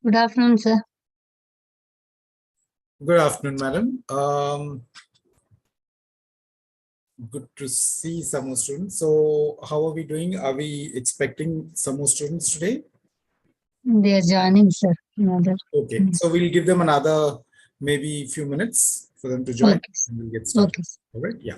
Good afternoon, sir. Good afternoon, madam. Good to see some more students. So, how are we doing? Are we expecting some more students today? They are joining, sir. Another. Okay, so we'll give them another maybe few minutes for them to join, Okay. and we'll get started. Okay. All right, yeah.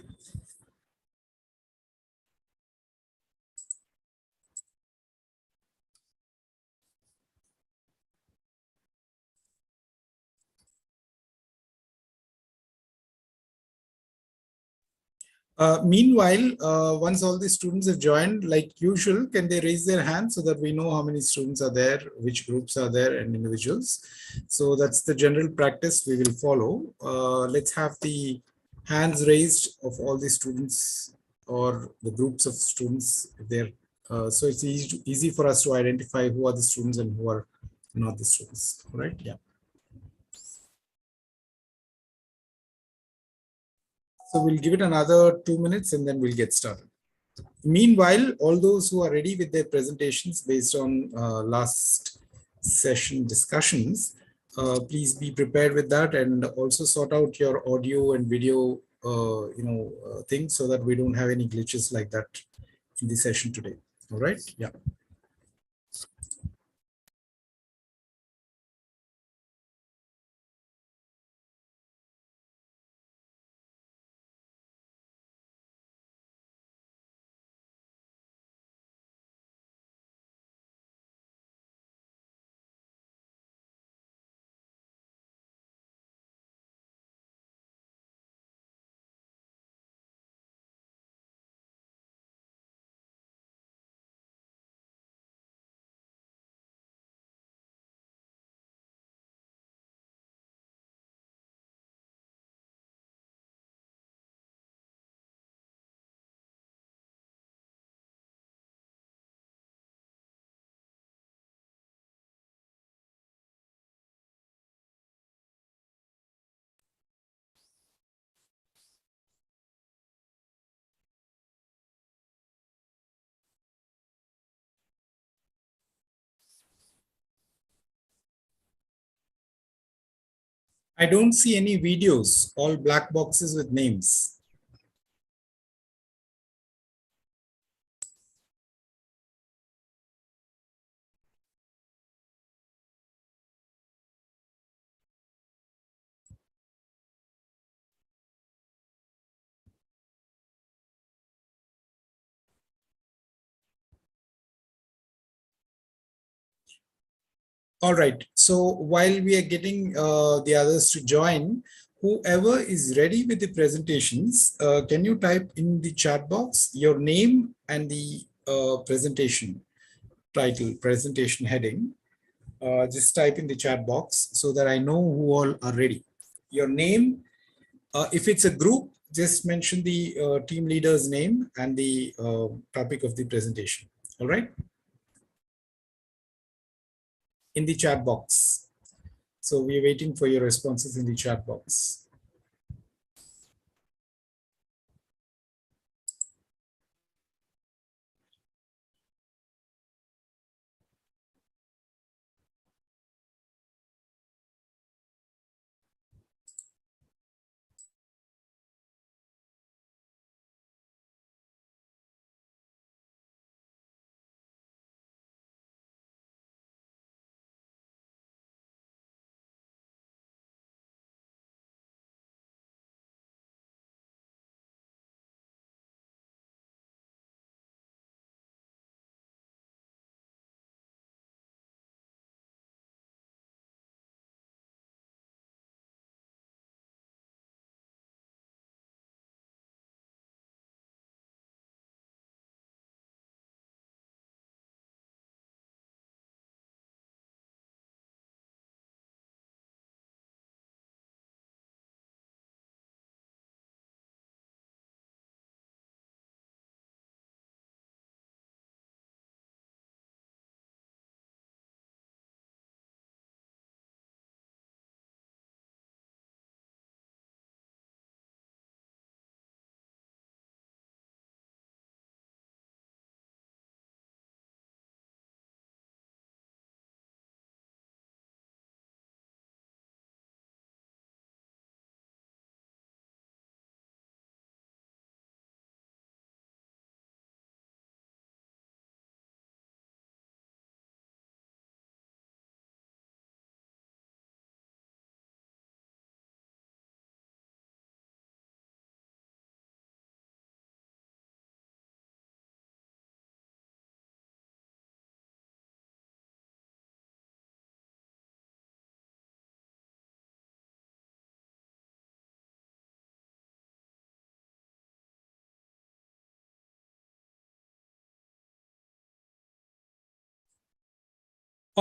Meanwhile, once all the students have joined, like usual, can they raise their hand so that we know how many students are there, which groups are there, and individuals? So that's the general practice we will follow. Let's have the hands raised of all the students or the groups of students there. So it's easy for us to identify who are the students and who are not the students. All right? Yeah. So we'll give it another 2 minutes and then we'll get started. Meanwhile, all those who are ready with their presentations based on last session discussions, please be prepared with that and also sort out your audio and video things so that we don't have any glitches like that in the session today. All right. Yeah. I don't see any videos, all black boxes with names. All right. So while we are getting the others to join, whoever is ready with the presentations, can you type in the chat box your name and the presentation title, presentation heading? Just type in the chat box so that I know who all are ready. Your name, if it's a group, just mention the team leader's name and the topic of the presentation. All right. In the chat box. So we're waiting for your responses in the chat box.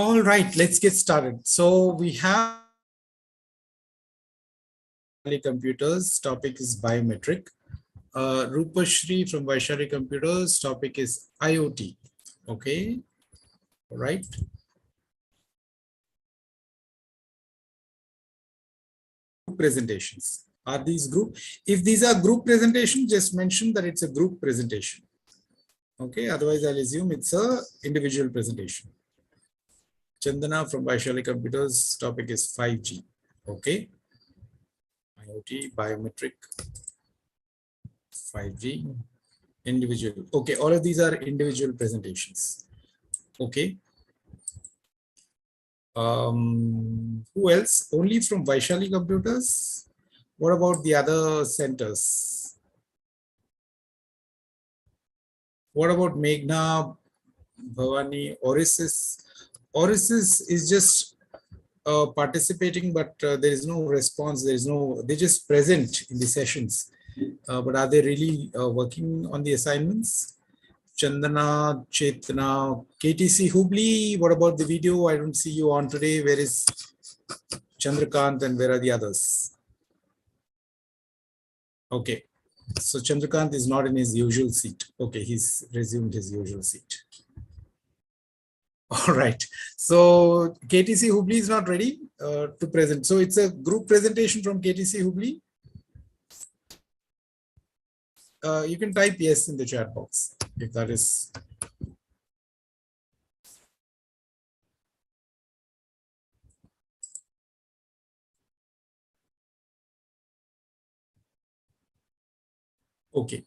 All right, let's get started. So we have computers, topic is biometric. Rupashri from Vaishali Computers, topic is IoT. Okay, all right. Presentations. Are these group? If these are group presentations, just mention that it's a group presentation. Okay, otherwise I'll assume it's a individual presentation. Chandana from Vaishali Computers, topic is 5G. Okay, IoT, biometric, 5G, individual. Okay, all of these are individual presentations. Okay. Who else? Only from Vaishali Computers? What about the other centers? What about Meghna, Bhavani, Orisis? Orisis is just participating, but there is no response. There is no, they just present in the sessions. But are they really working on the assignments? Chandana, Chetna, KTC Hubli, what about the video? I don't see you on today. Where is Chandrakant and where are the others? Okay, so Chandrakant is not in his usual seat. Okay, he's resumed his usual seat. All right, so KTC Hubli is not ready to present. So it's a group presentation from KTC Hubli. You can type yes in the chat box if that is. Okay,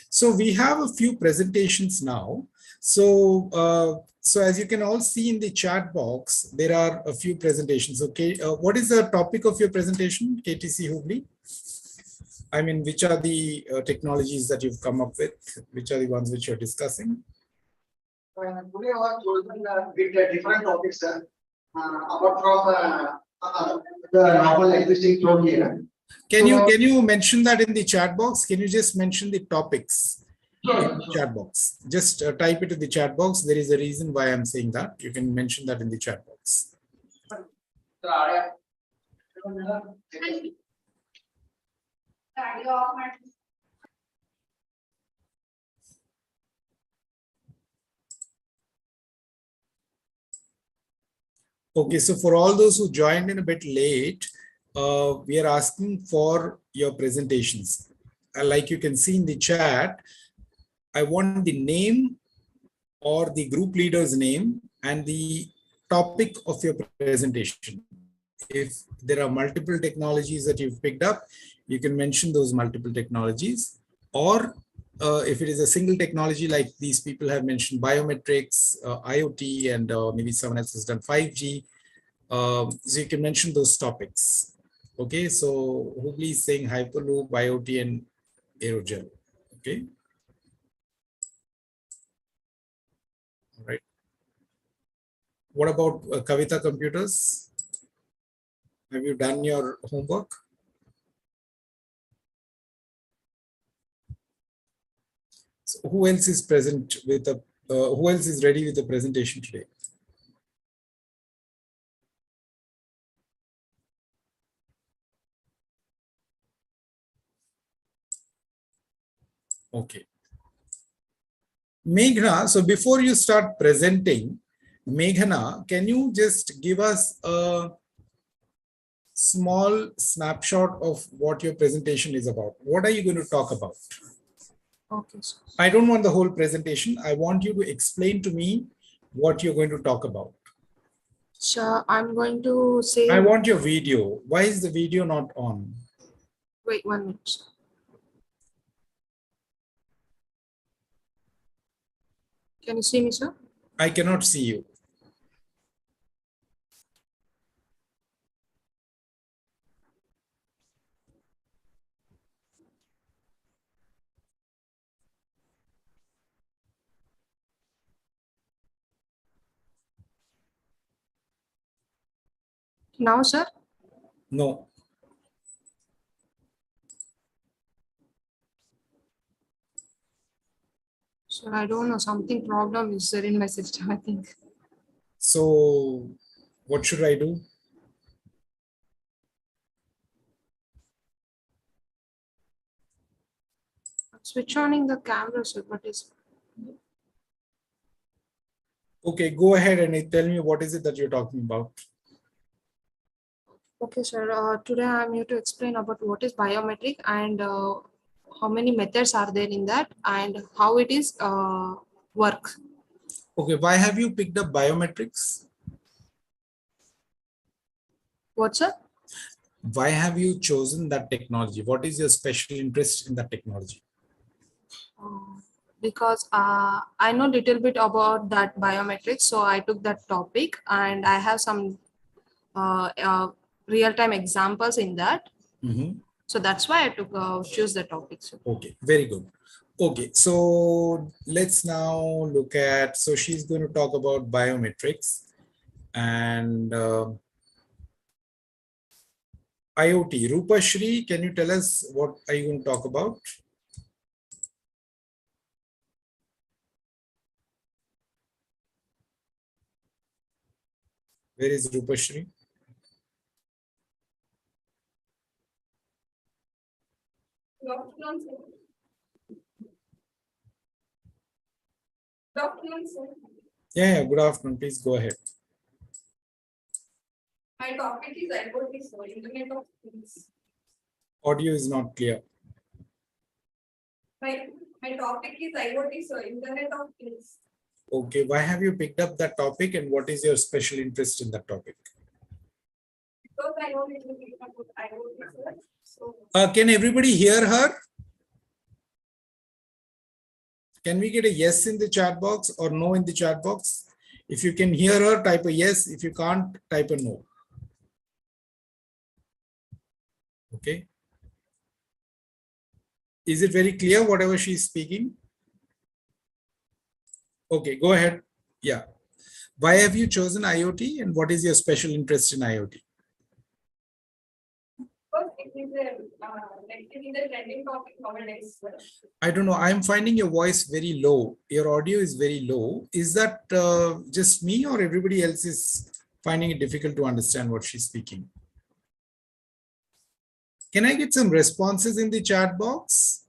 so we have a few presentations now. So as you can all see in the chat box, there are a few presentations. Okay, what is the topic of your presentation, KTC Hubli? I mean, which are the technologies that you've come up with? Which are the ones which you're discussing? Today I was chosen with different topics, sir. Apart from the normal existing flow here. Can you mention that in the chat box? Can you just mention the topics in the chat box? Just type it in the chat box. There is a reason why I'm saying that. You can mention that in the chat box. Okay, so for all those who joined in a bit late, we are asking for your presentations. Like you can see in the chat, I want the name or the group leader's name and the topic of your presentation. If there are multiple technologies that you've picked up, you can mention those multiple technologies. Or if it is a single technology, like these people have mentioned biometrics, IoT, and maybe someone else has done 5G. So you can mention those topics. Okay, so Hubli is saying Hyperloop, IoT, and aerogel. Okay. All right. What about Kavita Computers? Have you done your homework? So who else is present with a who else is ready with the presentation today? Okay. Meghna, so before you start presenting, Meghna, can you just give us a small snapshot of what your presentation is about? What are you going to talk about? Okay, sir. I don't want the whole presentation. I want you to explain to me what you're going to talk about. Sure, I'm going to say. I want your video. Why is the video not on? Wait 1 minute. Sir. Can you see me, sir? I cannot see you. Now, sir? No. Sir, I don't know. Something problem is there in my system, I think. So what should I do? Switch on the camera, sir, but is Okay, go ahead and tell me what is it that you're talking about. okay, sir. Today I'm here to explain about what is biometric and how many methods are there in that and how it is work. Okay, why have you picked up biometrics? What, sir? Why have you chosen that technology? What is your special interest in that technology? Because I know little bit about that biometrics, so I took that topic and I have some real-time examples in that. Mhm. So that's why I took choose the topic. So. Okay, very good. Okay, so let's now look at, so she's going to talk about biometrics and IoT. Rupashri, can you tell us what are you going to talk about? Where is Rupashri? Good afternoon, sir. Good afternoon, sir. Yeah, good afternoon. Please go ahead. My topic is IoT, sir, Internet of Things. Audio is not clear. My topic is IoT, sir, Internet of Things. Okay, why have you picked up that topic and what is your special interest in that topic? Because I know little bit about IoT, sir. So Can everybody hear her? Can we get a yes in the chat box or no in the chat box? If you can hear her, type a yes. If you can't, type a no. Okay. Is it very clear whatever she's speaking? Okay, go ahead. Yeah. Why have you chosen IoT and what is your special interest in IoT? first it is a trending topic nowadays, sir. I don't know. I'm finding your voice very low. Your audio is very low. Is that just me or everybody else is finding it difficult to understand what she's speaking? Can I get some responses in the chat box?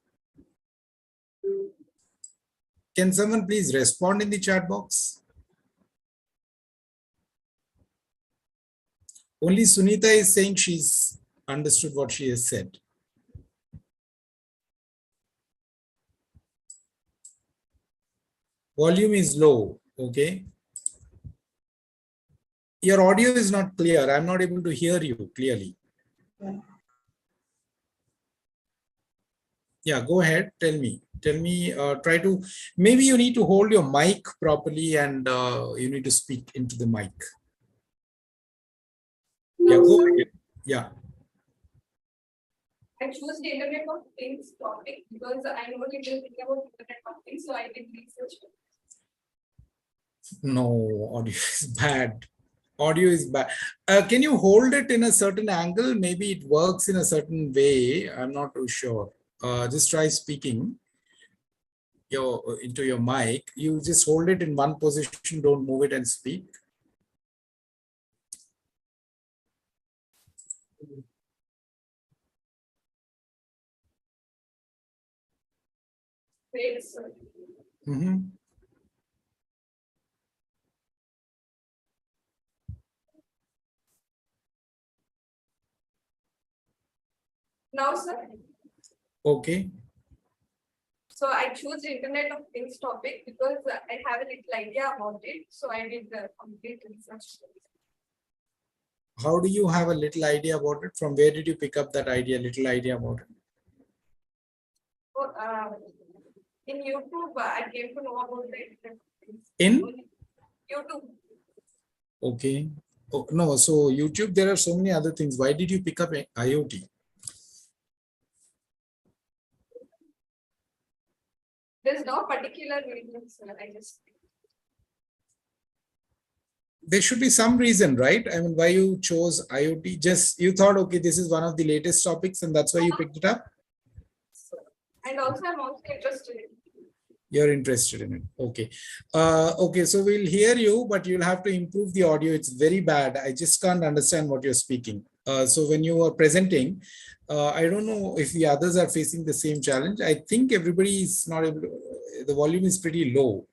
Can someone please respond in the chat box? Only Sunita is saying she's understood what she has said. Volume is low, okay? Your audio is not clear. I'm not able to hear you clearly. Yeah, go ahead. Tell me. Tell me, try to, maybe you need to hold your mic properly and you need to speak into the mic. Yeah, go ahead. Yeah. I choose the Internet of Things topic because I know little bit about Internet of Things, so I did research. No, audio is bad. Audio is bad. Can you hold it in a certain angle? Maybe it works in a certain way. I'm not too sure. Just try speaking into your mic. You just hold it in one position. Don't move it and speak. Wait, sir. Mm-hmm. Now, sir. Okay. So I choose the Internet of Things topic because I have a little idea about it. So I did the complete research. How do you have a little idea about it? From where did you pick up that idea, little idea about it? So, in YouTube, I came to know about the Internet of Things. In? YouTube. Okay. Oh, no, so YouTube, there are so many other things. Why did you pick up IoT? There's no particular reason, sir. I just There should be some reason, right? I mean, why you chose IoT? Just you thought, okay, this is one of the latest topics and that's why you picked it up? and also I'm also interested in. You're interested in it. Okay. Okay, so we'll hear you, but you'll have to improve the audio. It's very bad. I just can't understand what you're speaking. So when you are presenting, I don't know if the others are facing the same challenge. I think everybody is not able to, the volume is pretty low.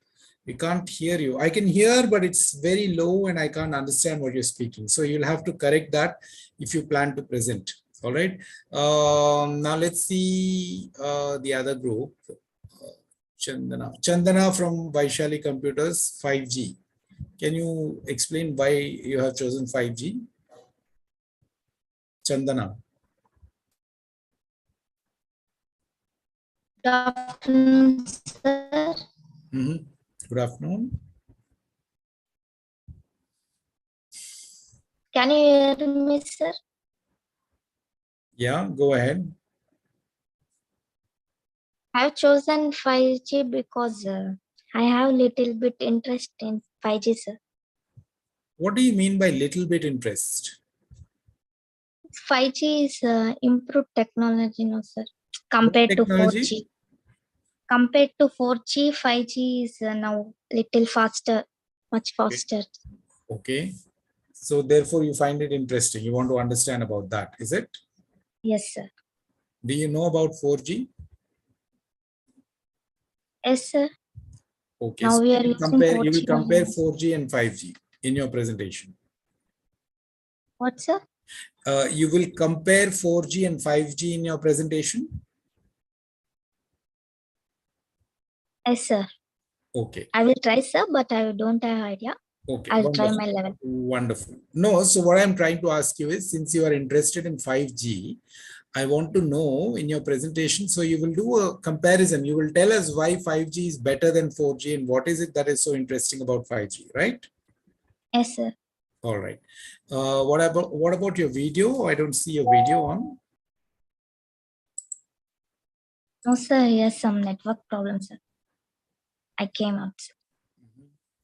We can't hear you. I can hear, but it's very low and I can't understand what you're speaking. So you'll have to correct that if you plan to present. All right. Now let's see the other group. Chandana from Vaishali Computers, 5G. Can you explain why you have chosen 5G? Chandana. Good afternoon, sir. Good afternoon. Can you hear me, sir? Yeah, go ahead. I've chosen 5G because I have little bit interest in 5G, sir. What do you mean by little bit interest? 5G is improved technology, no, sir. What Compared to technology? 4G. Compared to 4G, 5G is now little faster, much faster. Okay. So therefore you find it interesting. You want to understand about that, is it? Yes, sir. Do you know about 4G? Yes, sir. Okay. Now So we you are will using compare, 4G. you will compare 4G and 5G in your presentation. What, sir? You will compare 4G and 5G in your presentation? Yes, sir. Okay. I will try, sir, but I don't have idea. Okay. I'll try Wonderful. my level. Wonderful. No, so what I'm trying to ask you is, since you are interested in 5G, I want to know in your presentation, so you will do a comparison. You will tell us why 5G is better than 4G and what is it that is so interesting about 5G, right? Yes, sir. All right. What about your video? I don't see your video on. No, sir. Yes, some network problem, sir. I came out, sir.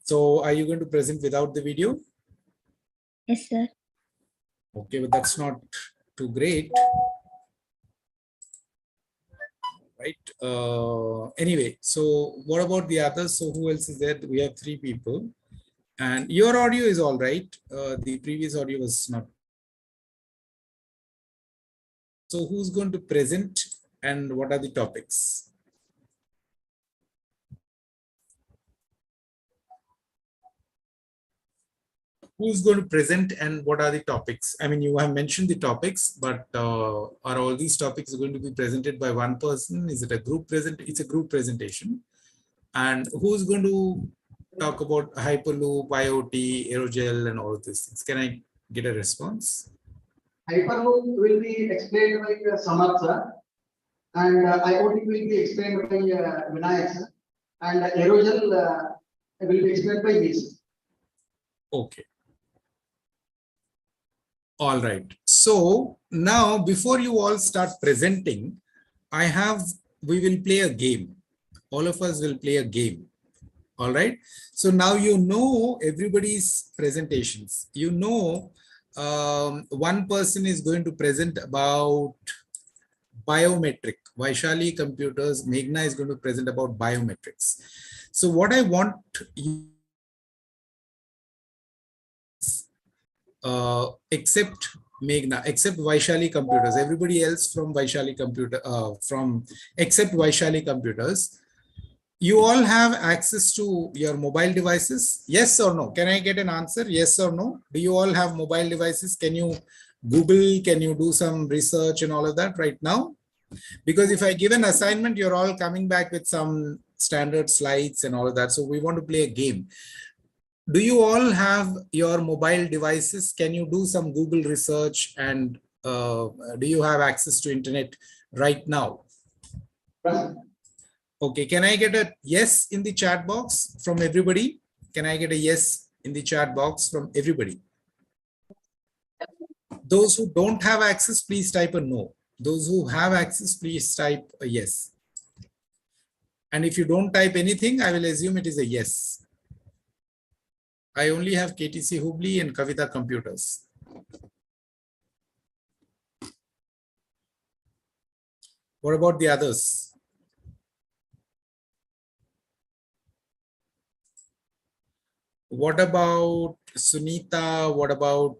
So are you going to present without the video? Yes, sir. Okay, but that's not too great. Right. Anyway, so what about the others? So who else is there? We have 3 people. And your audio is all right. The previous audio was not. So who's going to present and what are the topics? Who's going to present and what are the topics? I mean, you have mentioned the topics, but are all these topics going to be presented by one person? Is it a group present? It's a group presentation. And who's going to talk about Hyperloop, IoT, aerogel, and all of these things? Can I get a response? Hyperloop will be explained by Samarth sir, and IoT will be explained by Vinayak sir, and aerogel will be explained by me, sir. Okay. All right. So now, before you all start presenting, we will play a game. All of us will play a game. All right. So now you know everybody's presentations. You know, one person is going to present about biometric. Vaishali Computers, Meghna is going to present about biometrics. So what I want you except Meghna, except Vaishali Computers, everybody else from Vaishali Computer, except Vaishali Computers, you all have access to your mobile devices? Yes or no? Can I get an answer? Yes or no? Do you all have mobile devices? Can you Google? Can you do some research and all of that right now? Because if I give an assignment, you're all coming back with some standard slides and all of that. So we want to play a game. Do you all have your mobile devices? Can you do some Google research and do you have access to internet right now? Okay, can I get a yes in the chat box from everybody? Can I get a yes in the chat box from everybody? Those who don't have access, please type a no. Those who have access, please type a yes. And if you don't type anything, I will assume it is a yes. I only have KTC Hubli and Kavita Computers. What about the others? What about Sunita? What about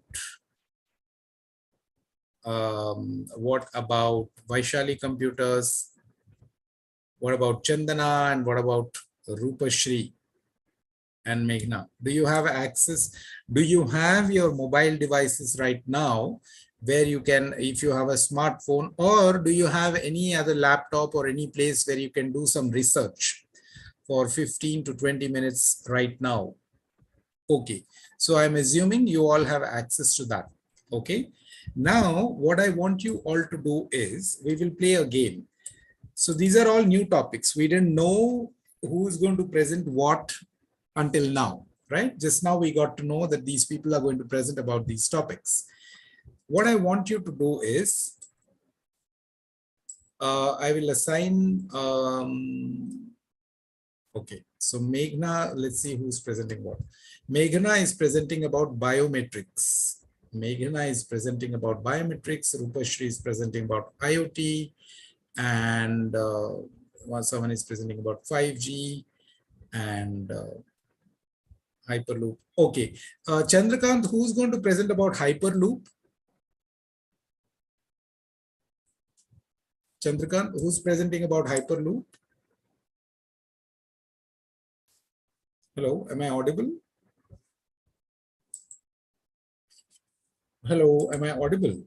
Vaishali Computers? What about Chandana? And what about Rupashri and Meghna? Do you have access? Do you have your mobile devices right now where you can, if you have a smartphone, or do you have any other laptop or any place where you can do some research for 15 to 20 minutes right now? Okay, so I'm assuming you all have access to that. Okay, now what I want you all to do is we will play a game. So these are all new topics. We didn't know who is going to present what until now, right? Just now we got to know that these people are going to present about these topics. What I want you to do is I will assign okay, so Meghna, let's see who's presenting what. Meghna is presenting about biometrics. Meghna is presenting about biometrics. Rupashri is presenting about IoT. And someone is presenting about 5G and Hyperloop. Okay. Chandrakant, who's going to present about Hyperloop? Chandrakant, who's presenting about Hyperloop? Hello, am I audible? Hello, am I audible?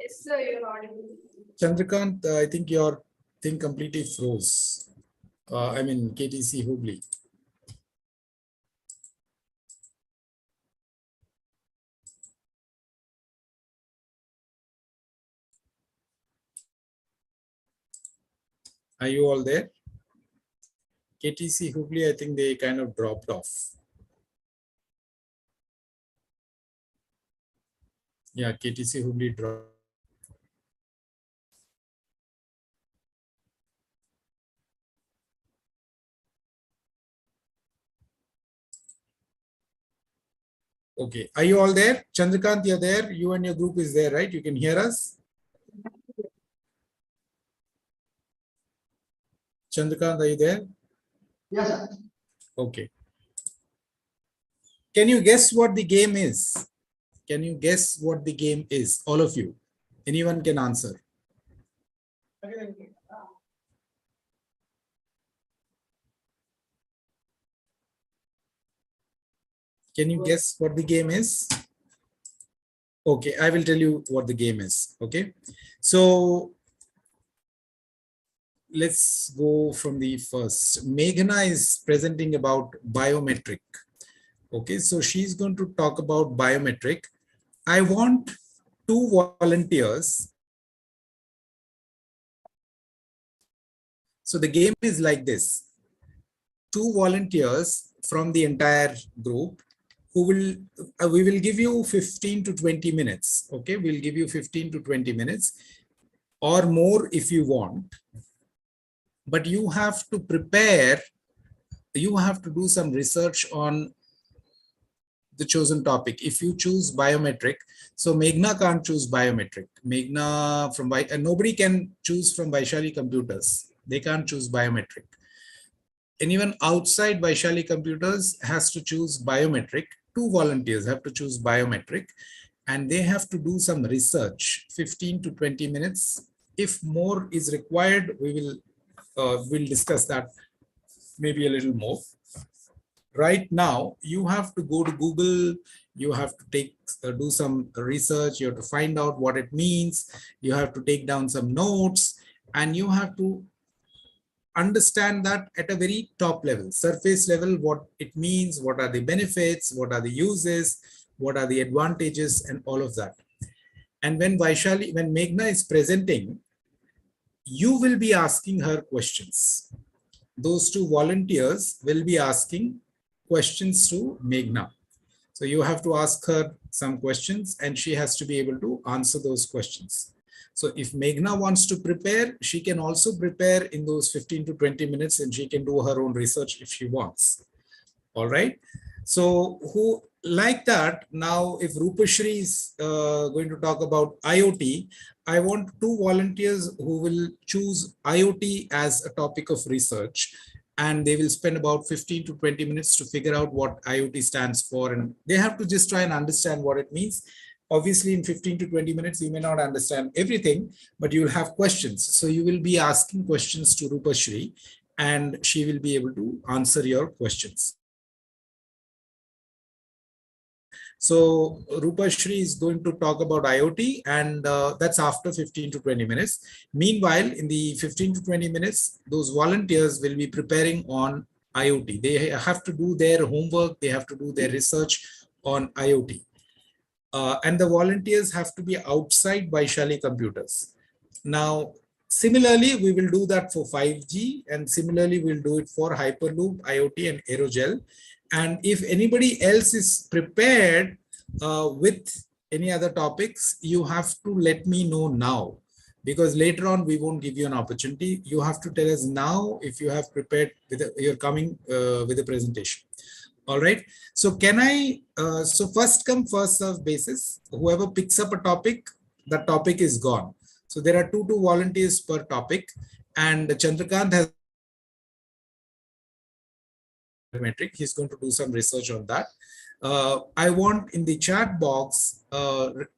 Yes, sir, you're audible. Chandrakant, I think your thing completely froze. I mean, KTC Hubli. Are you all there? KTC Hubli, I think they kind of dropped off. Yeah, KTC Hubli dropped. Okay, are you all there? Chandrakant, you're there. You and your group is there, right? You can hear us. Chandrakant, are you there? Yes, sir. Okay. Can you guess what the game is? Can you guess what the game is? All of you. Anyone can answer. Can you guess what the game is? Okay, I will tell you what the game is. Okay, so let's go from the first. Meghna is presenting about biometric. Okay, so she's going to talk about biometric. I want 2 volunteers. So the game is like this. 2 volunteers from the entire group who will, we will give you 15 to 20 minutes. Okay, we'll give you 15 to 20 minutes or more if you want. But you have to prepare, you have to do some research on the chosen topic. If you choose biometric, so Meghna can't choose biometric. Meghna from, nobody can choose from Vaishali Computers. They can't choose biometric. Anyone outside Vaishali Computers has to choose biometric. 2 volunteers have to choose biometric and they have to do some research, 15 to 20 minutes. If more is required, we will we'll discuss that maybe a little more. Right now, you have to go to Google, you have to take do some research, you have to find out what it means, you have to take down some notes, and you have to understand that at a very top level, surface level, what it means, what are the benefits, what are the uses, what are the advantages, and all of that. And when Vaishali, when Meghna is presenting, you will be asking her questions. Those 2 volunteers will be asking questions to Meghna. So you have to ask her some questions and she has to be able to answer those questions. So if Meghna wants to prepare, she can also prepare in those 15 to 20 minutes and she can do her own research if she wants. All right. So who like that, now if Rupashri is going to talk about IoT, I want 2 volunteers who will choose IoT as a topic of research. and they will spend about 15 to 20 minutes to figure out what IoT stands for. And they have to just try and understand what it means. Obviously, in 15 to 20 minutes, you may not understand everything, but you will have questions. So you will be asking questions to Rupashri, and she will be able to answer your questions. So Rupashri is going to talk about IoT, and that's after 15 to 20 minutes. Meanwhile, in the 15 to 20 minutes, those volunteers will be preparing on IoT. They have to do their homework. They have to do their research on IoT. And the volunteers have to be outside Vaishali computers. Now, similarly, we will do that for 5G, and similarly, we'll do it for Hyperloop, IoT, and Aerogel. And if anybody else is prepared with any other topics, you have to let me know now, because later on we won't give you an opportunity. You have to tell us now if you have prepared with you're coming with a presentation. All right. So can I, so first come, first serve basis. Whoever picks up a topic, the topic is gone. So there are two volunteers per topic, and Chandrakant has metric. He's going to do some research on that. I want in the chat box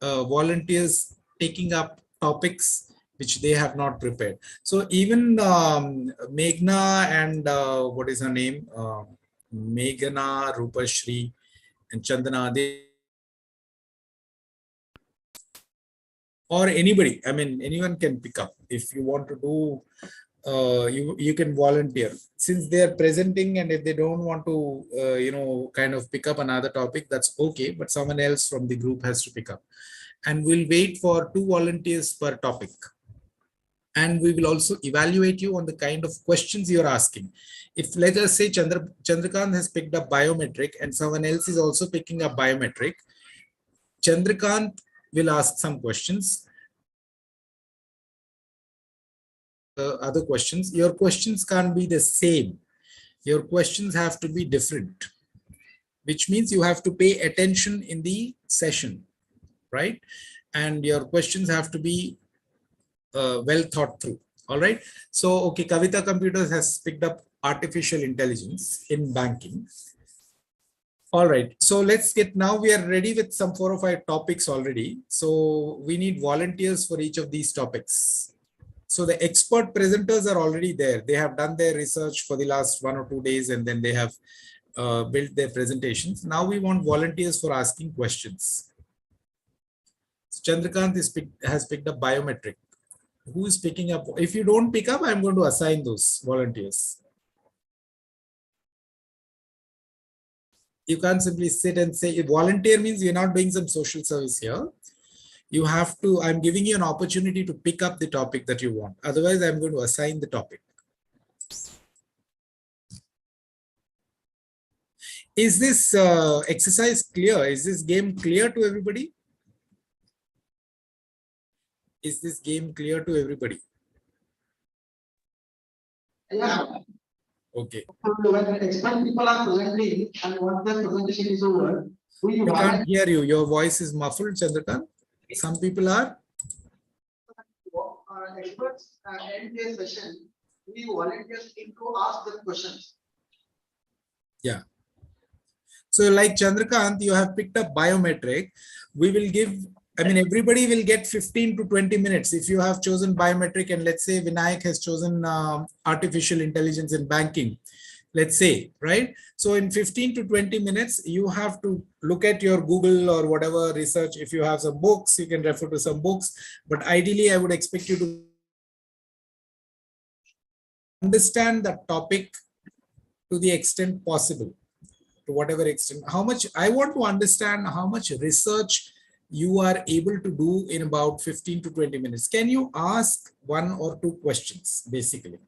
volunteers taking up topics which they have not prepared. So even Meghna and what is her name? Meghna, Rupashri, and Chandana, they, or anybody, I mean, anyone can pick up. If you want to do, you can volunteer. Since they are presenting, and if they don't want to, kind of pick up another topic, that's okay, but someone else from the group has to pick up. And we'll wait for 2 volunteers per topic. And we will also evaluate you on the kind of questions you're asking. If, let us say, Chandrakant has picked up biometric and someone else is also picking up biometric, Chandrakant will ask some questions. Other questions. Your questions can't be the same. Your questions have to be different, which means you have to pay attention in the session, right? And your questions have to be well thought through. All right. So, okay, Kavita Computers has picked up artificial intelligence in banking. All right. So let's get, now we are ready with some 4 or 5 topics already. So we need volunteers for each of these topics. So the expert presenters are already there. They have done their research for the last 1 or 2 days, and then they have built their presentations. Now we want volunteers for asking questions. So Chandrakant has picked up biometric. Who is picking up? If you don't pick up, I'm going to assign those volunteers. You can't simply sit and say, volunteer means you're not doing some social service here. You have to, I'm giving you an opportunity to pick up the topic that you want. Otherwise, I'm going to assign the topic. Is this exercise clear? Is this game clear to everybody? Is this game clear to everybody? Yeah. Okay. So when expert people are presenting and once the presentation is over, we can't hear you. Your voice is muffled, Chandrakant. Some people are. Experts end their session. We volunteers need to ask the questions. Yeah. So like Chandrakant, you have picked up biometric. We will give, I mean, everybody will get 15 to 20 minutes. If you have chosen biometric, and let's say Vinayak has chosen artificial intelligence in banking, let's say, right? So in 15 to 20 minutes, you have to look at your Google or whatever research. If you have some books, you can refer to some books. But ideally, I would expect you to understand the topic to the extent possible, to whatever extent. How much, I want to understand how much research you are able to do in about 15 to 20 minutes. Can you ask 1 or 2 questions, basically?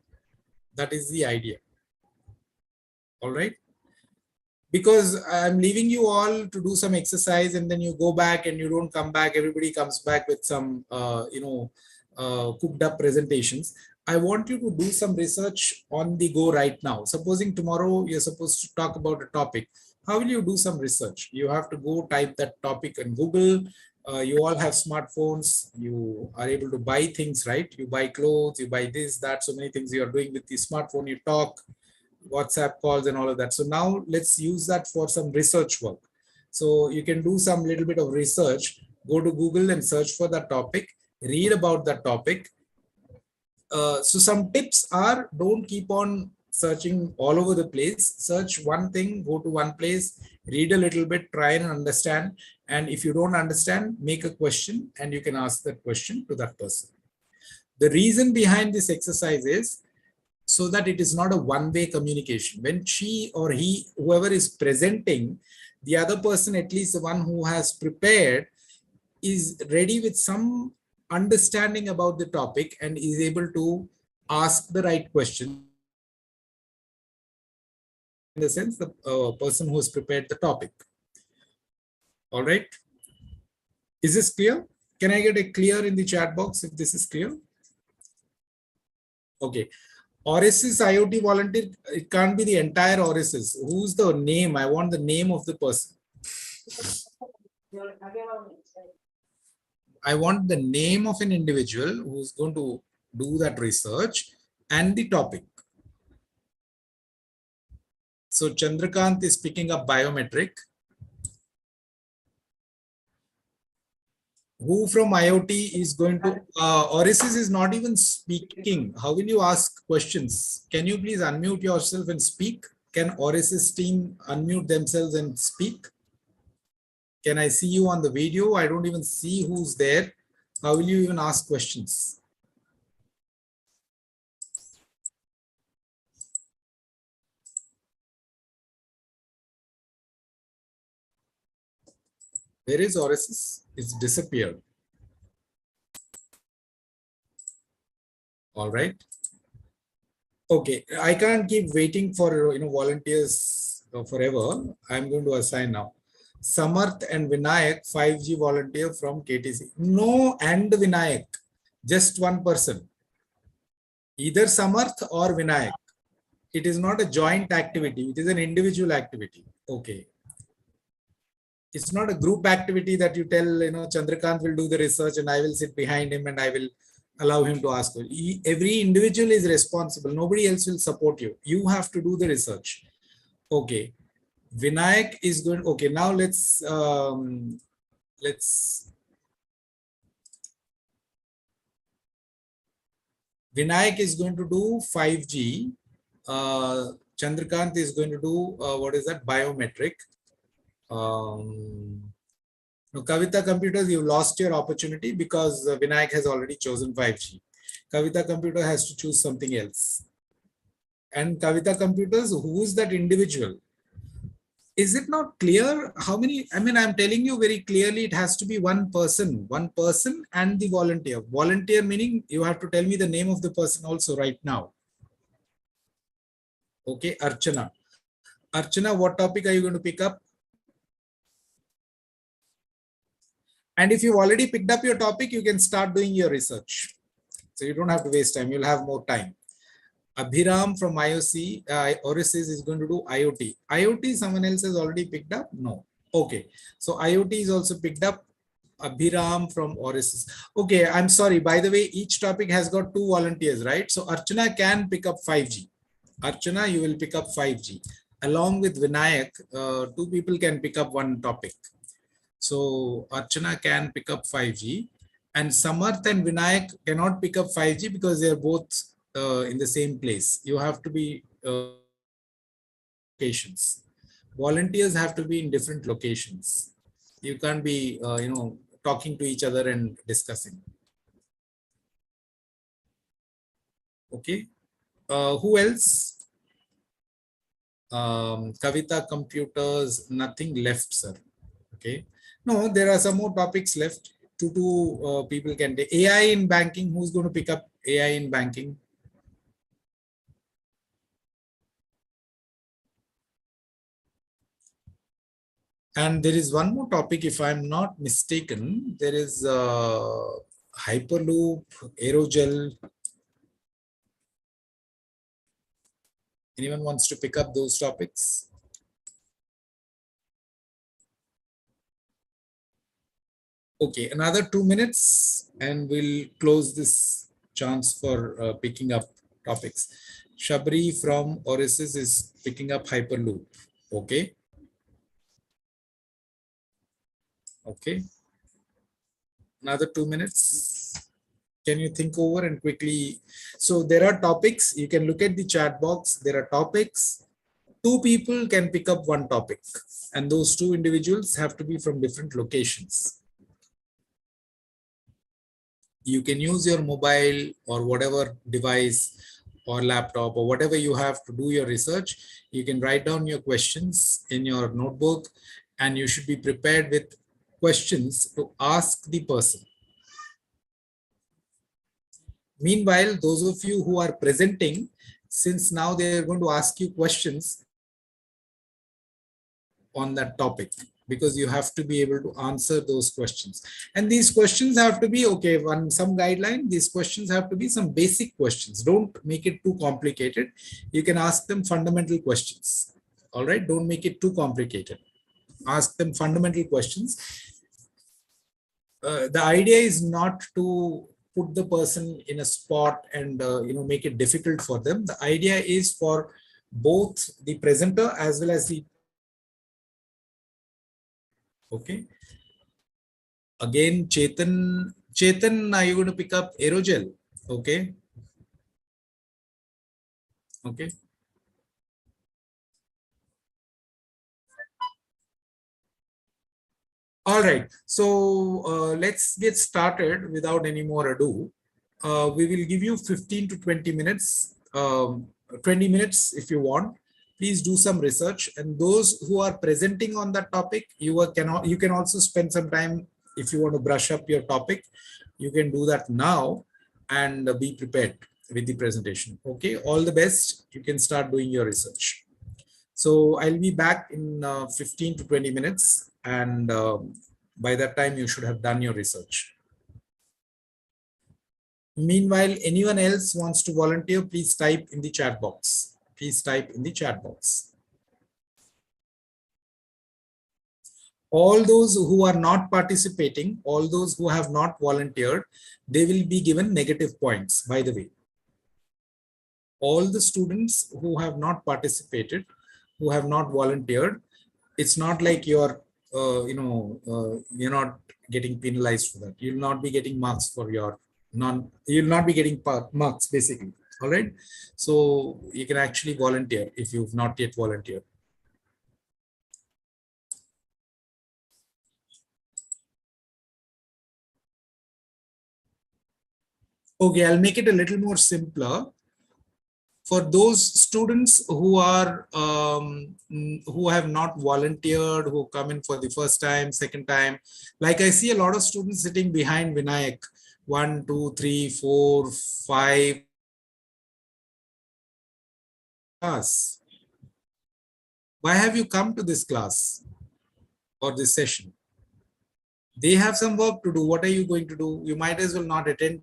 That is the idea. All right. Because I'm leaving you all to do some exercise, and then you go back and you don't come back. Everybody comes back with some, cooked up presentations. I want you to do some research on the go right now. Supposing tomorrow you're supposed to talk about a topic. How will you do some research? You have to go type that topic in Google. You all have smartphones. You are able to buy things, right? You buy clothes, you buy this, that, so many things you are doing with the smartphone. You talk. WhatsApp calls and all of that. So now let's use that for some research work. So you can do some little bit of research, go to Google and search for that topic, read about that topic. So some tips are, don't keep on searching all over the place. Search one thing, go to one place, read a little bit, try and understand. And if you don't understand, make a question and you can ask that question to that person. The reason behind this exercise is so that it is not a one-way communication. When she or he, whoever is presenting, the other person, at least the one who has prepared, is ready with some understanding about the topic and is able to ask the right question. In the sense, the person who has prepared the topic. All right. Is this clear? Can I get a clear in the chat box if this is clear? Okay. Oris's IoT volunteer, it can't be the entire Oris's. Who's the name? I want the name of the person. I want the name of an individual who's going to do that research and the topic. So Chandrakant is picking up biometric. Who from IoT is going to, Oris's is not even speaking. How will you ask questions? Can you please unmute yourself and speak? Can Oris's team unmute themselves and speak? Can I see you on the video? I don't even see who's there. How will you even ask questions? Where is Oris's? It's disappeared. All right. Okay, I can't keep waiting for volunteers forever. I'm going to assign now. Samarth and Vinayak, 5G volunteer from KTC. No, and Vinayak, just one person. Either Samarth or Vinayak. It is not a joint activity. It is an individual activity. Okay. It's not a group activity that you tell, Chandrakant will do the research and I will sit behind him and I will allow him to ask. Every individual is responsible. Nobody else will support you. You have to do the research. Okay. Vinayak is going. Okay. Now let's Vinayak is going to do 5G. Chandrakant is going to do what is that? Biometric. No, Kavita Computers, you lost your opportunity because Vinayak has already chosen 5G. Kavita Computer has to choose something else. And Kavita Computers, who is that individual? Is it not clear how many? I mean, I'm telling you very clearly, it has to be one person and the volunteer. Volunteer meaning you have to tell me the name of the person also right now. Okay, Archana. Archana, what topic are you going to pick up? And if you've already picked up your topic, you can start doing your research. So you don't have to waste time. You'll have more time. Abhiram from IOC, Oris's is going to do IoT. IoT, someone else has already picked up? No. Okay. So IoT is also picked up. Abhiram from Oris's. Okay. I'm sorry. By the way, each topic has got 2 volunteers, right? So Archana can pick up 5G. Archana, you will pick up 5G. Along with Vinayak, 2 people can pick up one topic. So Archana can pick up 5G and Samarth and Vinayak cannot pick up 5G because they are both in the same place. You have to be locations. Volunteers have to be in different locations. You can't be, talking to each other and discussing. Okay. Who else? Kavita Computers, nothing left, sir. Okay. No, there are some more topics left. Two people can take. AI in banking. Who's going to pick up AI in banking? And there is one more topic, if I'm not mistaken. There is Hyperloop, Aerogel. Anyone wants to pick up those topics? Okay, another 2 minutes and we'll close this chance for picking up topics. Shabri from Orisis is picking up Hyperloop. Okay. Okay. Another 2 minutes. Can you think over and quickly? So there are topics. You can look at the chat box. There are topics. 2 people can pick up one topic, and those 2 individuals have to be from different locations. You can use your mobile or whatever device or laptop or whatever you have to do your research. You can write down your questions in your notebook, and you should be prepared with questions to ask the person. Meanwhile, those of you who are presenting, since now they are going to ask you questions on that topic, because you have to be able to answer those questions. And these questions have to be, okay, some guideline, these questions have to be some basic questions. Don't make it too complicated. You can ask them fundamental questions. All right, don't make it too complicated. Ask them fundamental questions. The idea is not to put the person in a spot and make it difficult for them. The idea is for both the presenter as well as the okay. Again, Chetan, are you going to pick up aerogel? Okay. Okay. All right. So let's get started without any more ado. We will give you 15 to 20 minutes, 20 minutes if you want. Please do some research, and those who are presenting on that topic, you can also spend some time. If you want to brush up your topic, you can do that now and be prepared with the presentation. Okay, all the best. You can start doing your research. So I'll be back in 15 to 20 minutes, and by that time you should have done your research. Meanwhile, anyone else wants to volunteer, please type in the chat box. Please type in the chat box. All those who are not participating, all those who have not volunteered, they will be given negative points, by the way. All the students who have not participated, who have not volunteered, it's not like you're not getting penalized for that. You'll not be getting marks for your you'll not be getting marks basically. All right. So you can actually volunteer if you've not yet volunteered. Okay, I'll make it a little more simpler. For those students who are who have not volunteered, who come in for the first time, second time, like I see a lot of students sitting behind Vinayak, 1, 2, 3, 4, 5 class. Why have you come to this class or this session? They have some work to do. What are you going to do? You might as well not attend.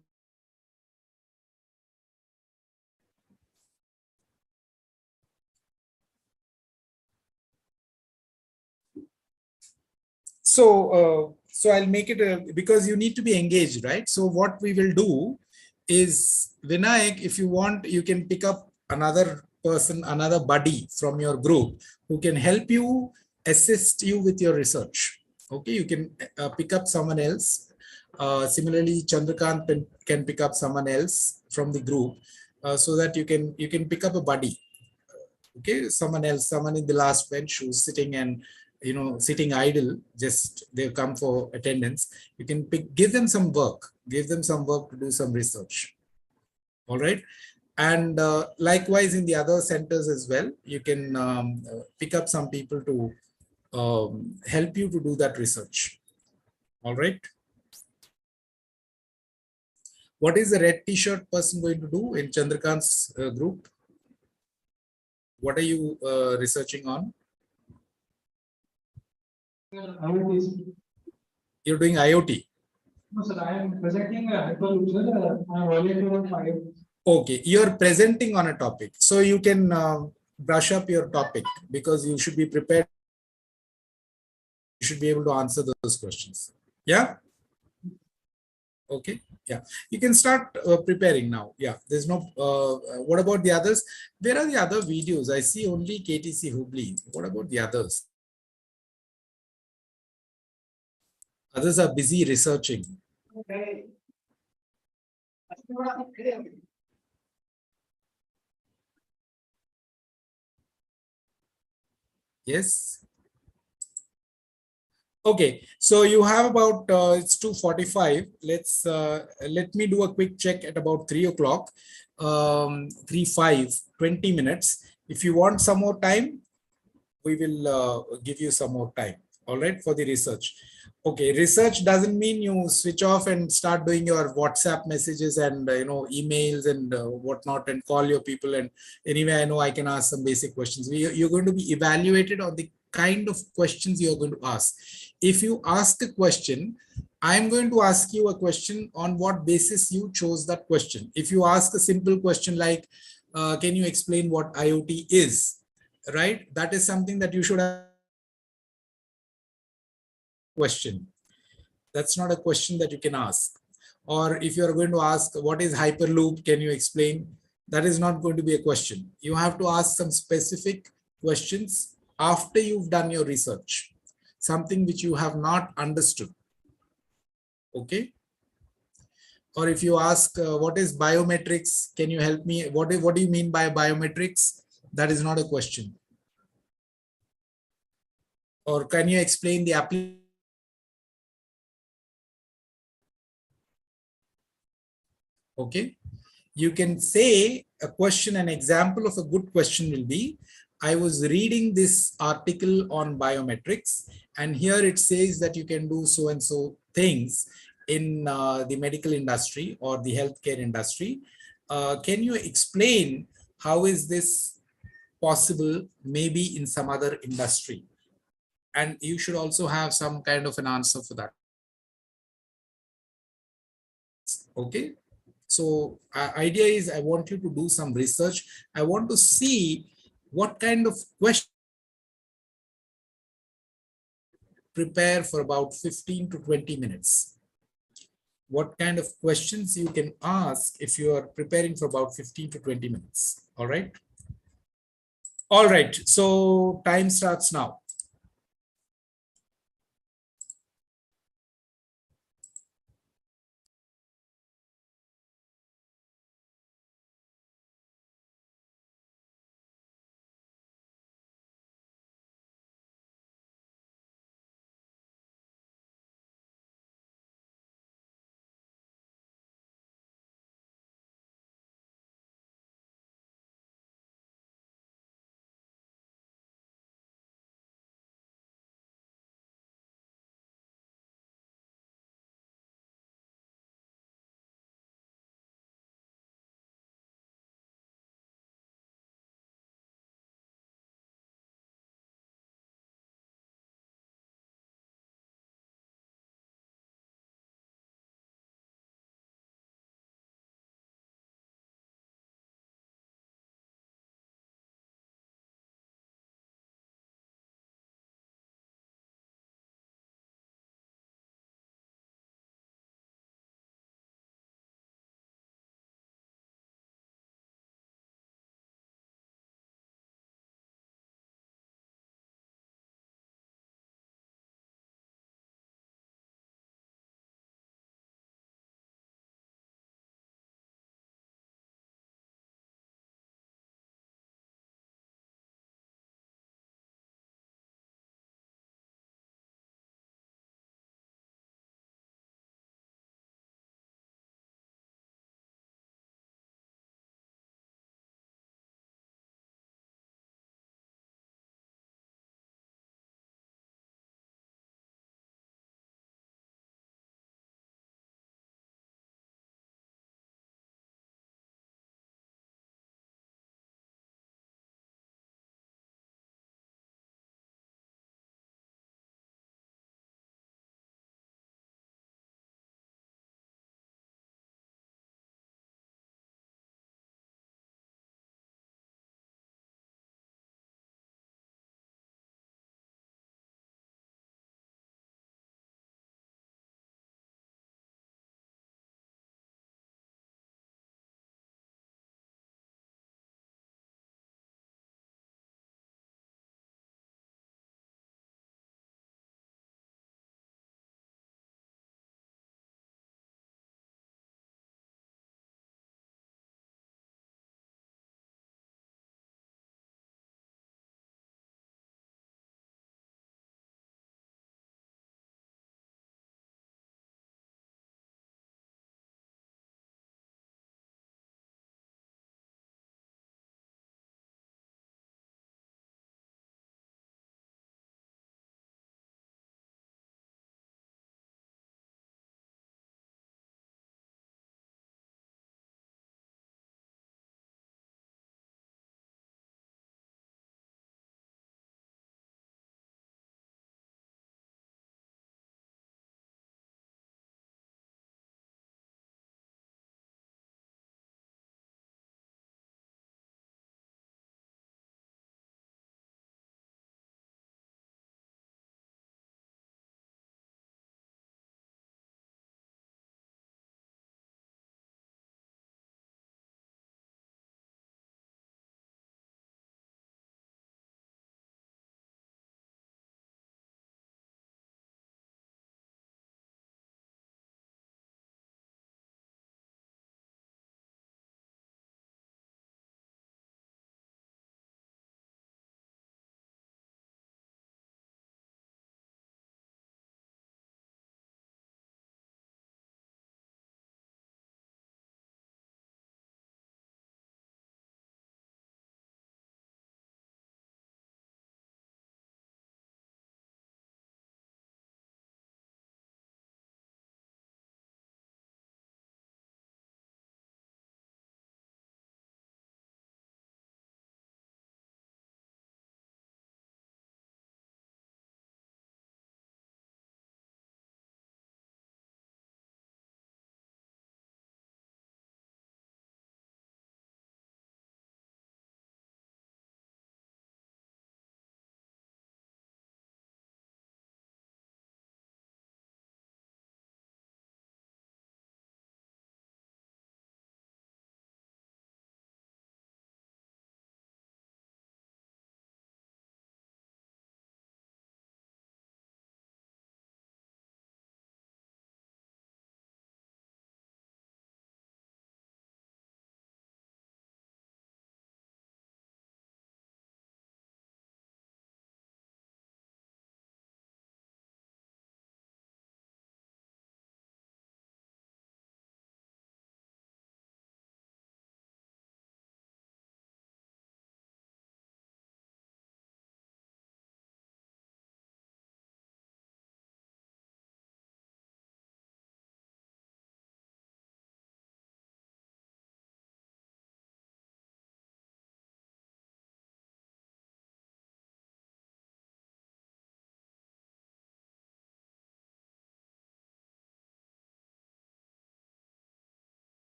So I'll make it because you need to be engaged, right? So what we will do is, Vinayak, if you want, you can pick up another person, another buddy from your group who can help you, assist you with your research. Okay, you can pick up someone else. Similarly, Chandrakant can pick up someone else from the group so that you can pick up a buddy. Okay, someone else, someone in the last bench who's sitting and sitting idle, just they've come for attendance. You can give them some work to do some research. All right. And likewise in the other centers as well, you can pick up some people to help you to do that research. All right. What is the red t-shirt person going to do in Chandrakant's group? What are you researching on? You're doing IoT. No, sir, I am presenting a Hyperloop, sir. I am volunteering on IoT. Okay, you're presenting on a topic, so you can brush up your topic because you should be prepared. You should be able to answer those questions. Yeah. Okay, yeah, you can start preparing now. Yeah, there's no what about the others? Where are the other videos? I see only KTC Hubli. What about the others? Others are busy researching. Okay. Yes. Okay, so you have about it's 2:45. Let me do a quick check at about 3 o'clock. 20 minutes. If you want some more time, we will give you some more time. All right, for the research. Okay, research doesn't mean you switch off and start doing your WhatsApp messages and emails and whatnot and call your people. And anyway, I know I can ask some basic questions. You're going to be evaluated on the kind of questions you're going to ask. If you ask a question, I'm going to ask you a question on what basis you chose that question. If you ask a simple question like, can you explain what IoT is? Right? That is something that you should have question. That's not a question that you can ask. Or if you're going to ask, what is Hyperloop? Can you explain? That is not going to be a question. You have to ask some specific questions after you've done your research, something which you have not understood. Okay. Or if you ask, what is biometrics? Can you help me? What do you mean by biometrics? That is not a question. Or can you explain the application? Okay. You can say a question, an example of a good question will be, I was reading this article on biometrics, and here it says that you can do so and so things in the medical industry or the healthcare industry. Can you explain how is this possible maybe in some other industry? And you should also have some kind of an answer for that. Okay. So idea is I want you to do some research. I want to see what kind of question prepare for about 15 to 20 minutes. What kind of questions you can ask if you are preparing for about 15 to 20 minutes. All right. All right. So time starts now.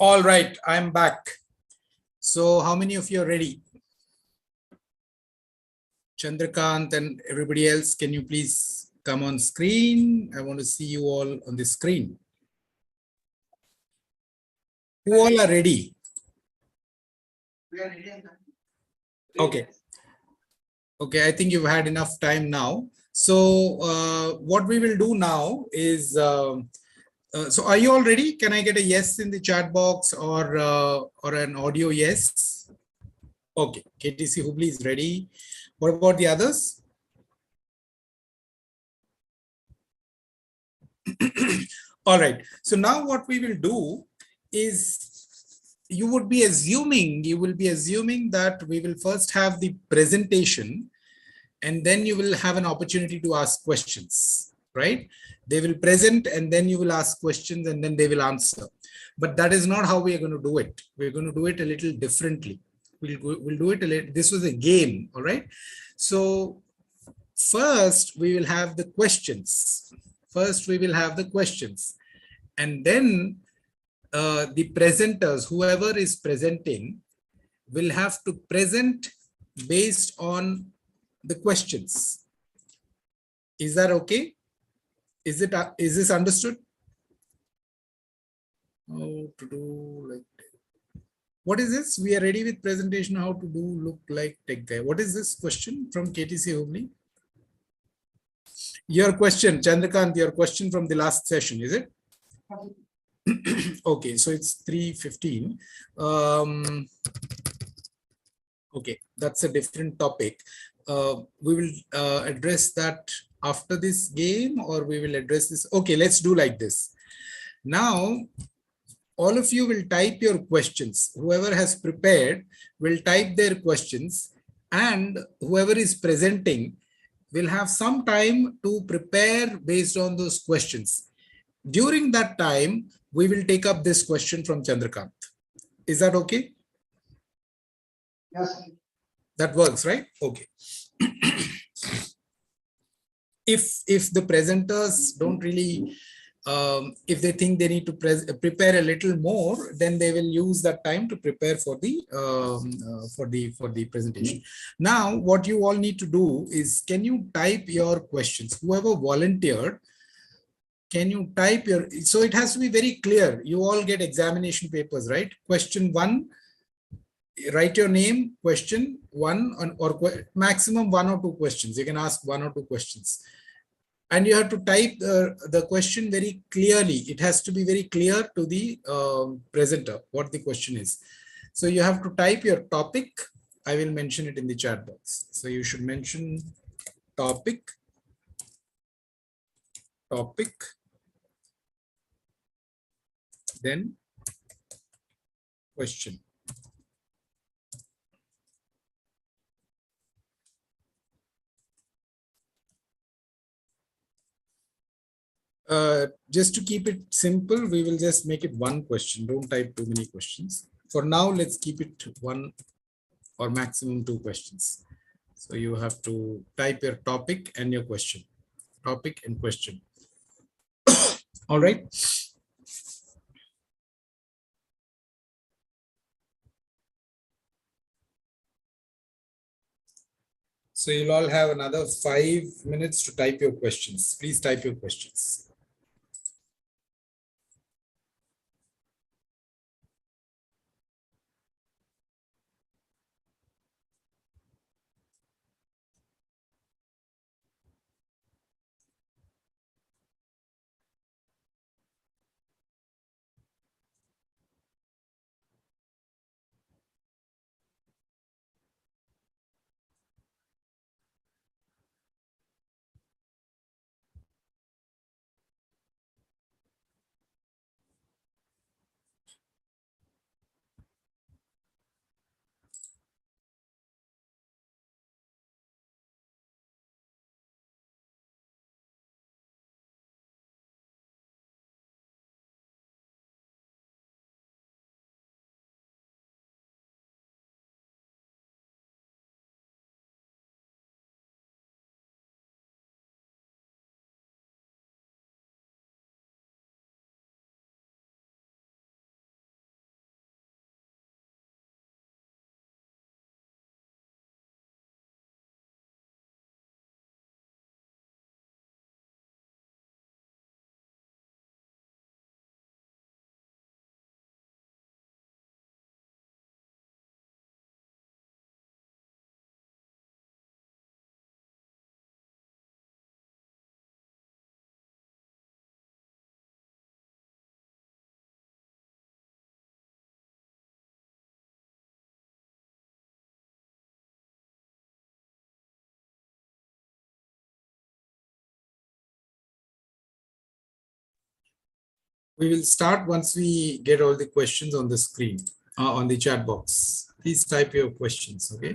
All right, I'm back. So how many of you are ready? Chandrakant and everybody else, can you please come on screen? I want to see you all on the screen. Who all are ready? We are ready. Okay. Okay, I think you've had enough time now. So what we will do now is, so are you all ready? Can I get a yes in the chat box or an audio yes? Okay, KTC Hubli is ready. What about the others? All right. So now what we will do is you will be assuming that we will first have the presentation and then you will have an opportunity to ask questions, right? They will present and then you will ask questions and then they will answer. But that is not how we are going to do it. We're going to do it a little differently. We'll do it a little. This was a game, all right? So first we will have the questions. And then the presenters, whoever is presenting, will have to present based on the questions. Is that okay? Is this understood? How to do like, what is this? We are ready with presentation. How to do look like tech guy. What is this question from KTC Hubli? Your question, Chandrakant, your question from the last session, is it? Okay, so it's 3:15. Okay, that's a different topic. We will address that after this game, or we will address this. Okay, let's do like this. Now, all of you will type your questions. Whoever has prepared will type their questions, and whoever is presenting will have some time to prepare based on those questions. During that time, we will take up this question from Chandrakant. Is that okay? Yes. That works, right? Okay. If the presenters don't really, if they think they need to prepare a little more, then they will use that time to prepare for the presentation. Now, what you all need to do is, can you type your questions? Whoever volunteered, can you type your? So it has to be very clear. You all get examination papers, right? Question 1. Write your name, question 1, or maximum 1 or 2 questions. You can ask 1 or 2 questions. And you have to type the question very clearly. It has to be very clear to the presenter what the question is. So you have to type your topic. I will mention it in the chat box. So you should mention topic, then question. Just to keep it simple, we will just make it 1 question. Don't type too many questions. For now, let's keep it 1 or maximum 2 questions. So you have to type your topic and your question. Topic and question. All right. So you'll all have another 5 minutes to type your questions. Please type your questions. We will start once we get all the questions on the screen, on the chat box. Please type your questions, okay?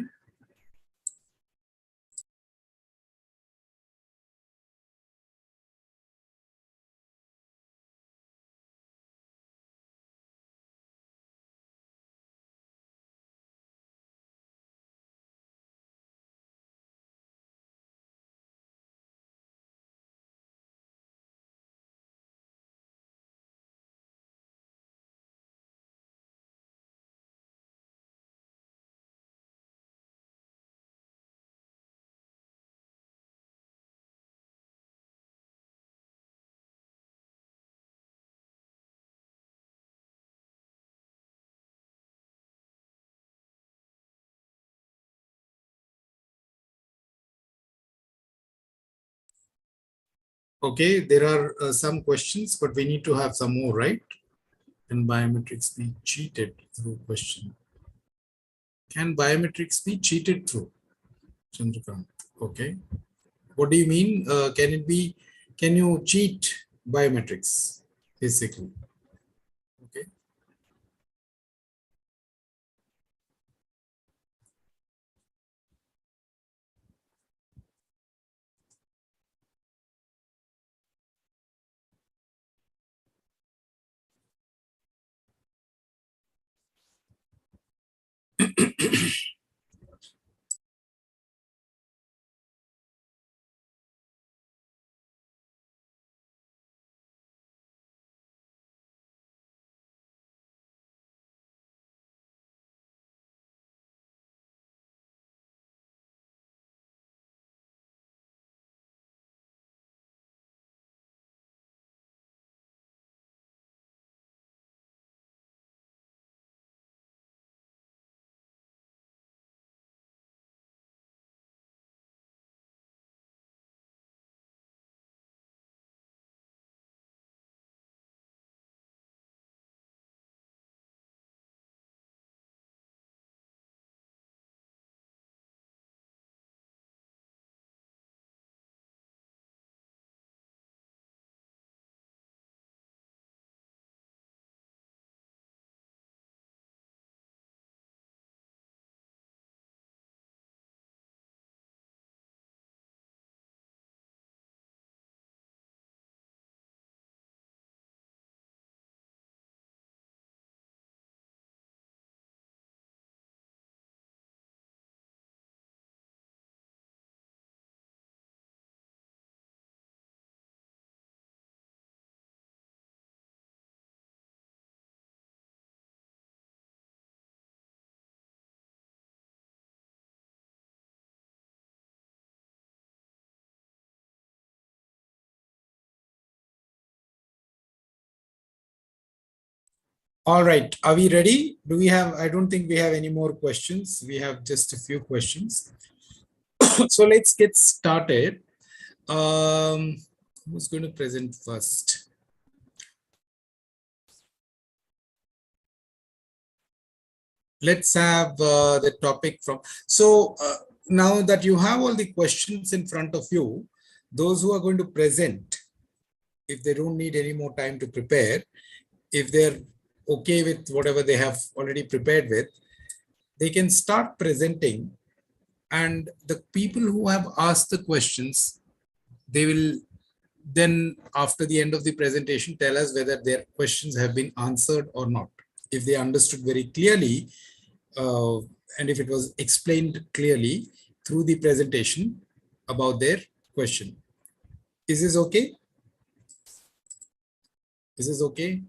Okay, there are some questions, but we need to have some more, right? Can biometrics be cheated through question? Can biometrics be cheated through? Chandrakant. Okay. What do you mean? Can you cheat biometrics, basically? Okay. All right. Are we ready? I don't think we have any more questions. We have just a few questions. So let's get started. Who's going to present first? Let's have the topic from. So now that you have all the questions in front of you, those who are going to present, if they don't need any more time to prepare, if they're okay with whatever they have already prepared with, they can start presenting. And the people who have asked the questions, they will then, after the end of the presentation, tell us whether their questions have been answered or not. If they understood very clearly, and if it was explained clearly through the presentation about their question. Is this okay? Is this okay?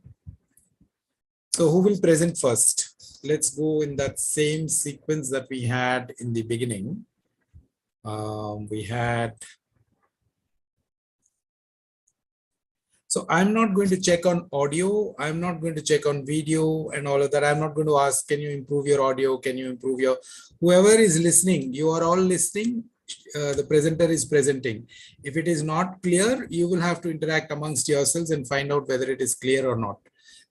So who will present first? Let's go in that same sequence that we had in the beginning. We had. So I'm not going to check on audio. I'm not going to check on video and all of that. I'm not going to ask, can you improve your audio? Can you improve your, whoever is listening, you are all listening. The presenter is presenting. If it is not clear, you will have to interact amongst yourselves and find out whether it is clear or not.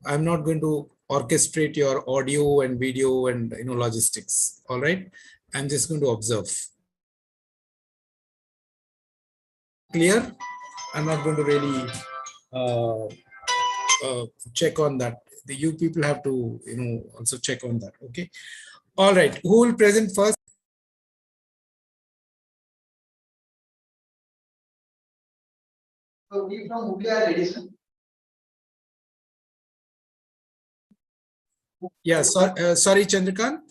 I'm not going to orchestrate your audio and video and logistics. All right. I'm just going to observe. Clear? I'm not going to really check on that. You people have to, also check on that. Okay. All right. Who will present first? So we from Mumbai are ready, sir. Yeah. Sorry, Chandrakant.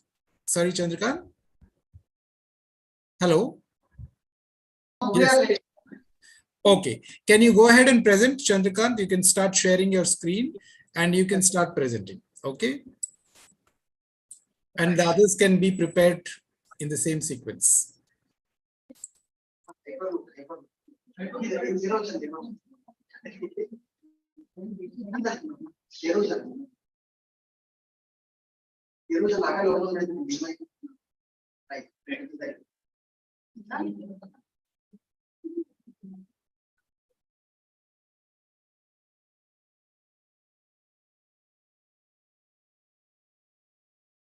Sorry, Chandrakant. Hello. Mumbai Yes. are ready. Okay. Can you go ahead and present, Chandrakant? You can start sharing your screen and you can start presenting. Okay. And the others can be prepared in the same sequence.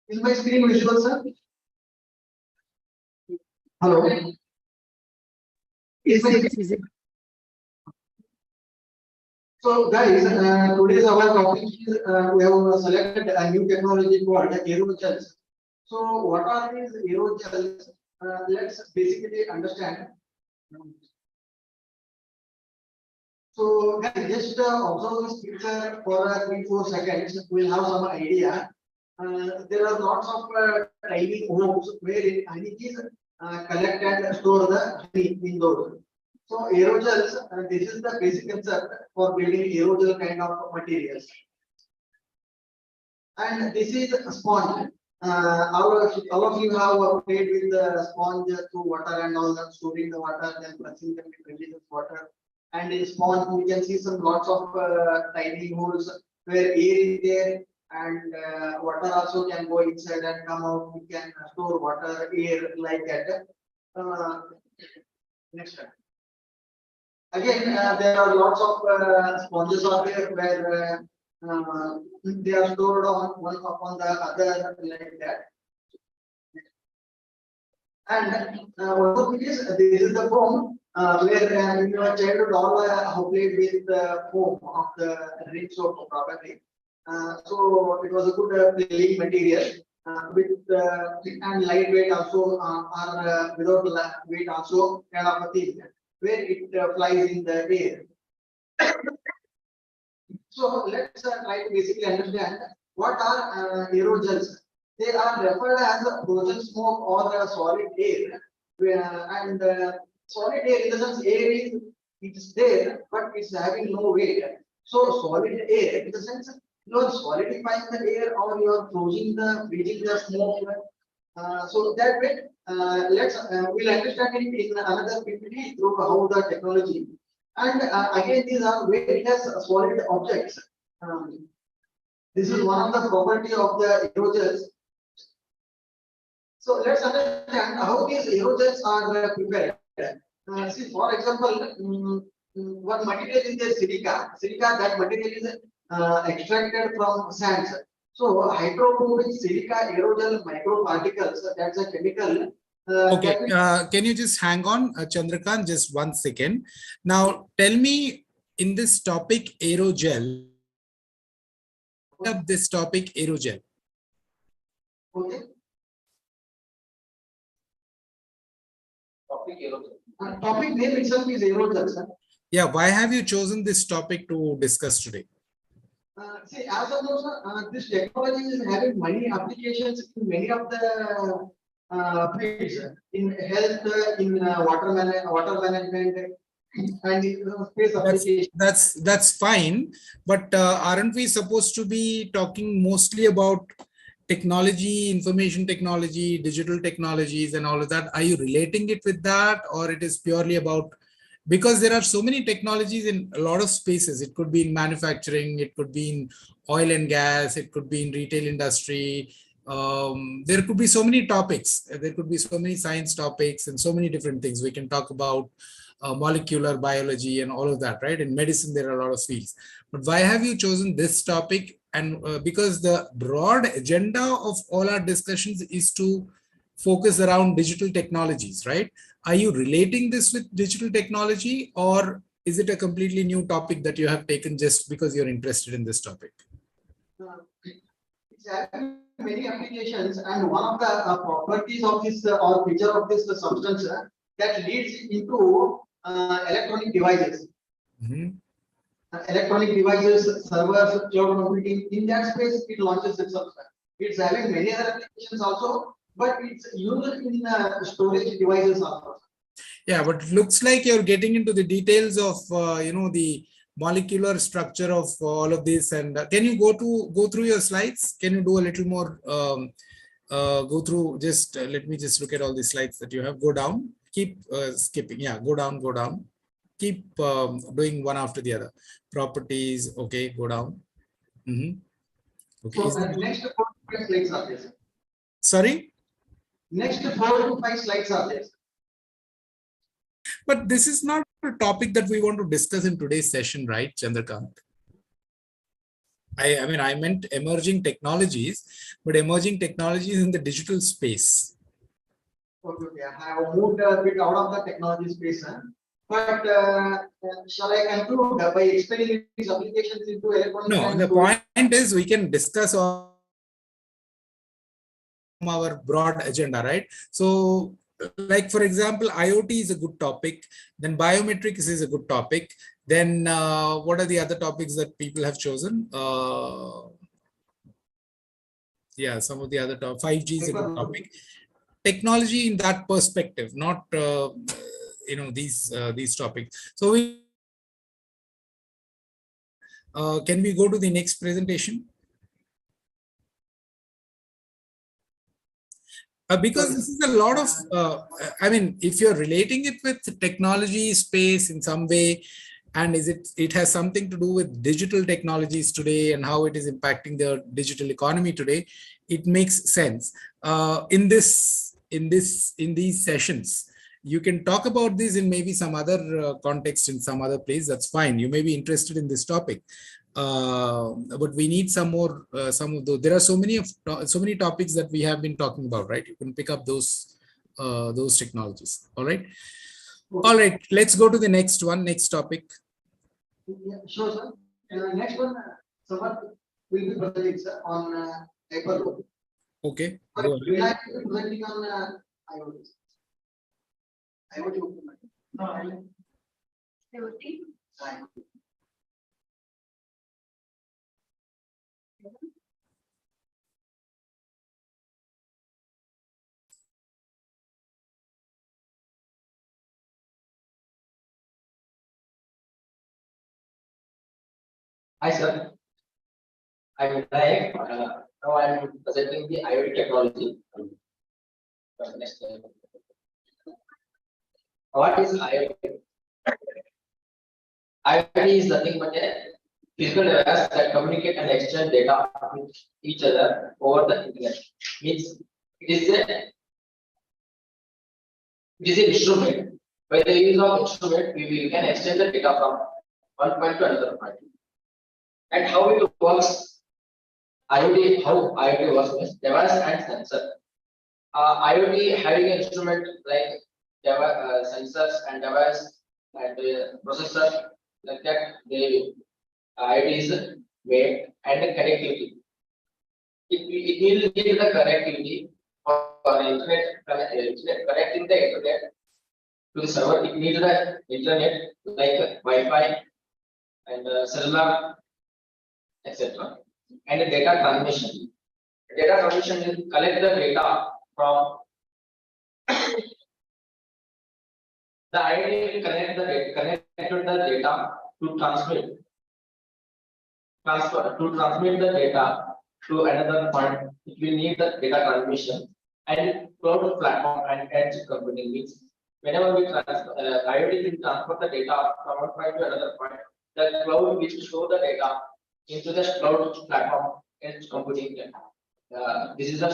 Is my screen visible, sir? Hello. Is my So guys, today's our topic is we have selected a new technology called aerogels. So what are these aerogels? Let's basically understand. So guys, just observe this picture for 3-4 seconds. We'll have some idea. There are lots of tiny homes where honey is collect and store the honey in those. So aerogels, this is the basic concept for building aerogel kind of materials. And this is a sponge. All of you have played with the sponge through water and all that, storing the water, then pressing them to release water. And in sponge, we can see some lots of tiny holes where air is there, and water also can go inside and come out. We can store water, air like that. Next time. Again, there are lots of sponges out there where they are stored on one upon the other like that. And one of it is this is the foam where in your childhood all have played with the foam of the rinse soap probably. So it was a good playing material with thick and lightweight also or without weight also kind of a thing where it flies in the air. So let's try to basically understand what are aerogels. They are referred as a frozen smoke or a solid air. And solid air in the sense air is it's there, but it's having no weight. So solid air in the sense you are solidifying the air or you are freezing the smoke. So that way, we'll understand it in another PPT through how the technology. And again, these are various solid objects. This is one of the property of the aerogels. So let's understand how these aerogels are prepared. See, for example, one material is the silica. Silica, that material is extracted from sands. So hydrophobic silica aerogel microparticles, that's a chemical. Okay, can you just hang on, Chandrakant, just 1 second. Now, tell me in this topic aerogel, this topic aerogel. Okay. Topic name itself is aerogel, sir. Yeah, why have you chosen this topic to discuss today? See, as of now, sir, this technology is having many applications in many of the fields in health, in water management, and in space applications. That's fine, but aren't we supposed to be talking mostly about technology, information technology, digital technologies, and all of that? Are you relating it with that, or it is purely about? Because there are so many technologies in a lot of spaces. It could be in manufacturing, it could be in oil and gas, it could be in retail industry. There could be so many topics. There could be so many science topics and so many different things. We can talk about molecular biology and all of that, right? In medicine, there are a lot of fields. But why have you chosen this topic? And because the broad agenda of all our discussions is to focus around digital technologies, right? Are you relating this with digital technology, or is it a completely new topic that you have taken just because you're interested in this topic? It's having many applications, and one of the properties of this or feature of this substance that leads into electronic devices. Mhm. Electronic devices, servers, cloud computing. In that space, it launches itself. It's having many other applications also, but it's used in storage devices also. Yeah, but it looks like you're getting into the details of the molecular structure of all of this. And can you go through your slides? Can you do a little more? Go through. Just let me just look at all the slides that you have. Go down. Keep skipping. Yeah, go down. Go down. Keep doing one after the other. Properties. Okay, go down. Okay. So next 4 to 5 slides are there. Sorry. Next 4 to 5 slides are there. But this is not a topic that we want to discuss in today's session, right, Chandrakant? I mean, I meant emerging technologies, but emerging technologies in the digital space. Okay, I have moved a bit out of the technology space, but shall I conclude by explaining these applications into electronic? No, the point is we can discuss all our broad agenda, right? So, like for example, IoT is a good topic. Then biometrics is a good topic. Then what are the other topics that people have chosen? Yeah, some of the other 5G is a good topic. Technology in that perspective, not these topics. So can we go to the next presentation? Because this is a lot of, I mean, if you're relating it with technology space in some way, and it has something to do with digital technologies today and how it is impacting the digital economy today, it makes sense. In these sessions, you can talk about this in maybe some other context in some other place. That's fine. You may be interested in this topic. But we need some more, some of those. There are so many topics that we have been talking about, right? You can pick up those technologies. All right. All right. Let's go to the next one. Next topic. Yeah, sure, sir. Next one, Samarth will be presenting, sir, on Hyperloop. Okay. But Go we ahead. are presenting on IoT. IoT. Hi, sir. I'm Nayak. Now I'm presenting the IoT technology. Next slide. What is IoT? IoT is nothing but a physical device that communicate and exchange data with each other over the internet. Means it is an instrument. By the use of instrument, we can exchange the data from one point to another point. And how it works? How IoT works is device and sensor. IoT having an instrument like sensors and device and processor, like that the IoT is made, and the connectivity. It will need the connectivity for internet connecting the internet to the server. It needs the internet like Wi-Fi and cellular, etc. And the data transmission. Data transmission will collect the data from the IoT will connect the data to transmit the data to another point. It will need the data transmission, and cloud platform and edge computing means whenever we IoT will transfer the data from one point to another point, the cloud will store the data into the cloud platform edge computing. This is a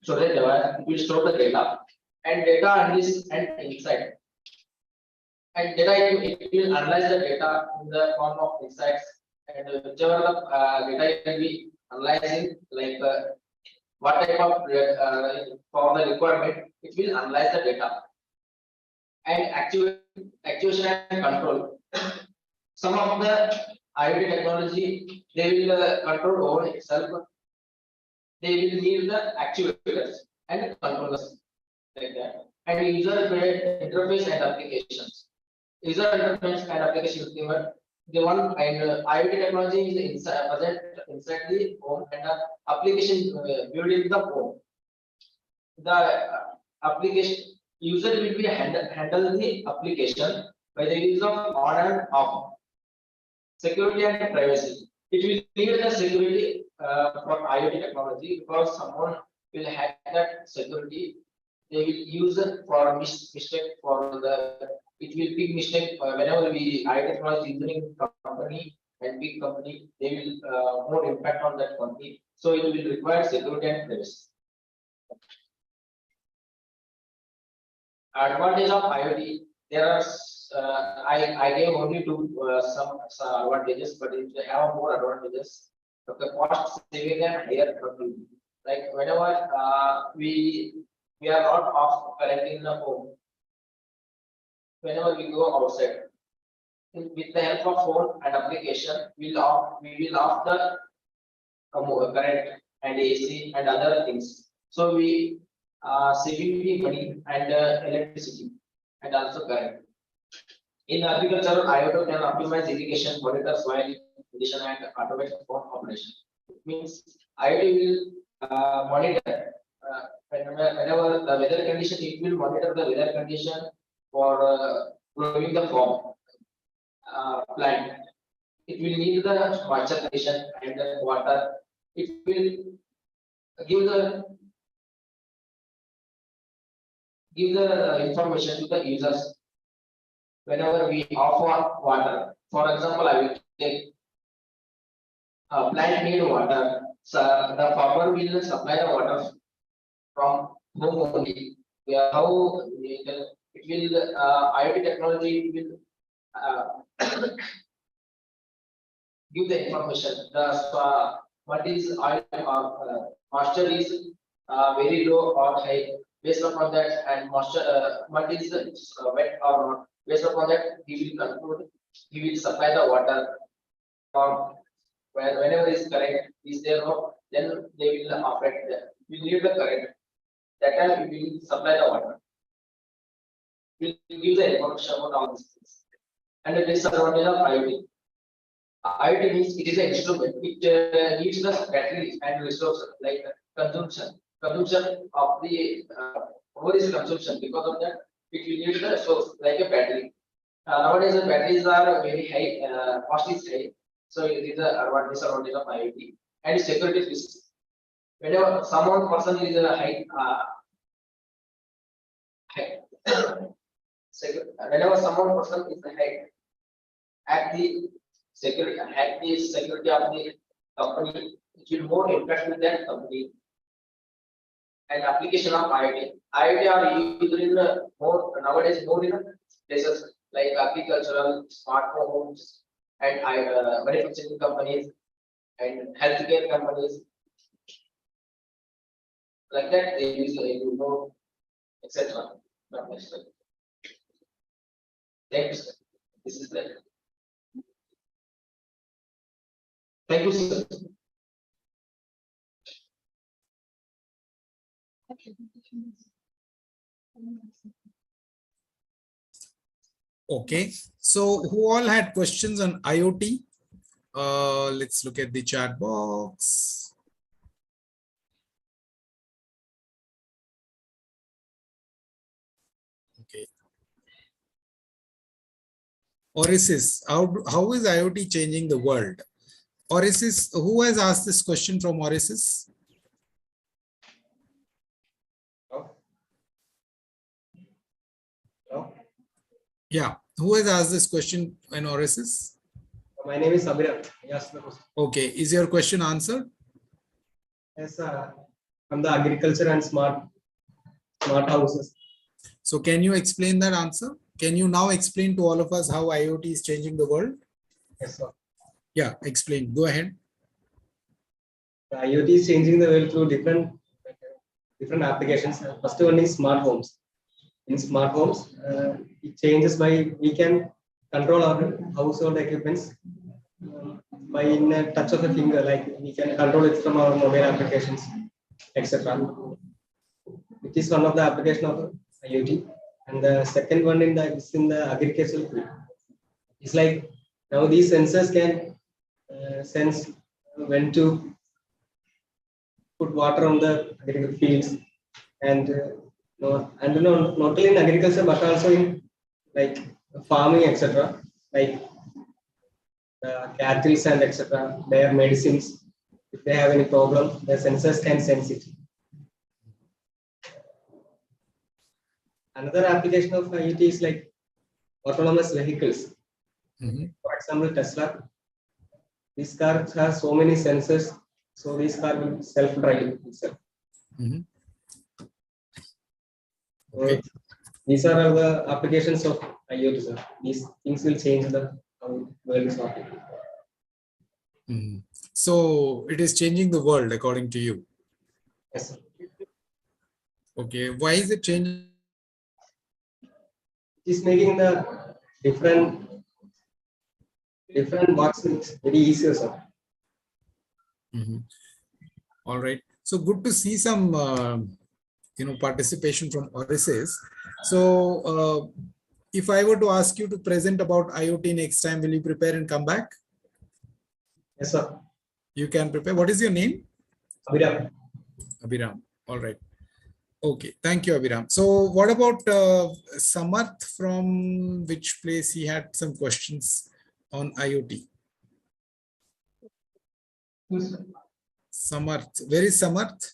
storage device. It will store the data and data analysis and insight. And data it will analyze the data in the form of insights, and whichever the data will be analyzing, like what type of for the requirement, it will analyze the data. And actuation and control. some of the IoT technology, they will control over itself. They will need the actuators and controllers like that. And user interface and applications. User interface and application framework. The one and IoT technology is present inside the home and the application built in the home. The application user will be handle the application by the use of on and off. Security and privacy. It will need the security for IoT technology because someone will hack that security. They will use it for mistake for the. It will be mistake whenever we IoT technology using company and big company. They will more impact on that company. So it will require security and privacy. Advantage of IoT. There are I gave only some advantages, but if they have more advantages, but the cost saving and higher productivity. Like whenever we are not off current in the home, whenever we go outside, with the help of phone and application, we will off the current and AC and other things. So we saving the money and electricity and also current. In agriculture, IoT can optimize irrigation, monitor soil condition, and automate farm operation. It means IoT will monitor whenever the weather condition. It will monitor the weather condition for growing the farm plant. It will need the moisture condition and the water. It will give the information to the users whenever we offer water. For example, I will take plant need water. So the farmer will supply the water from home only. How it will IoT technology will give the information. The what is oil moisture is very low or high. Based upon that, and moisture what is wet or not. Based upon that, he will conclude. He will supply the water from whenever is current is there no, then they will affect that. We need the current. That time we will supply the water. We will give the information about all these things. And the disadvantage of IoT. IoT means it is an instrument. It needs the battery and resources like consumption of the what is consumption. Because of that, it will need the source like a battery. Nowadays, the batteries are very high, cost is high. So it is a disadvantage of IoT and security risk. Whenever someone person is a high, whenever someone person is a high, hack the security of the company, it will more impact with that company. And application of IoT. IoT are used in more nowadays more in places like agricultural, smart homes, and manufacturing companies and healthcare companies. Like that, they use etc. Thank you, sir. This is that. Thank you, sir. Okay, so who all had questions on IoT? Let's look at the chat box. Okay. Orisis, how is IoT changing the world? Orisis, who has asked this question from Orisis? Hello? Yeah, who has asked this question in Orisis? My name is Sabir. Yes, the question. Okay, is your question answered? Yes, from the agriculture and smart houses. So can you explain that answer? Can you now explain to all of us how IoT is changing the world? Yes, sir. Yeah, explain. Go ahead. The IoT is changing the world through different applications. First one is smart homes. In smart homes, it changes by we can control our household equipments by in a touch of a finger, like we can control it from our mobile applications, etc. It is one of the application of IoT. And the second one is in the agricultural field. It's like now these sensors can sense when to put water on the agricultural fields, and not only in agriculture but also in like farming, etc. Like cattle and etc. Their medicines, if they have any problem, the sensors can sense it. Another application of IoT is like autonomous vehicles. For example, Tesla. This car has so many sensors, so this car will self-drive itself. Okay. These are all the applications of IoT, sir. These things will change the how world is working. So it is changing the world according to you. Yes, sir. Okay. Why is it changing? It is making the different works very easier, sir. All right. So good to see some participation from Orisis. So if I were to ask you to present about IoT next time, will you prepare and come back? Yes, sir. You can prepare. What is your name? Abhiram. Abhiram. All right. Okay. Thank you, Abhiram. So what about Samarth, from which place he had some questions on IoT? Yes, sir. Samarth. Where is Samarth?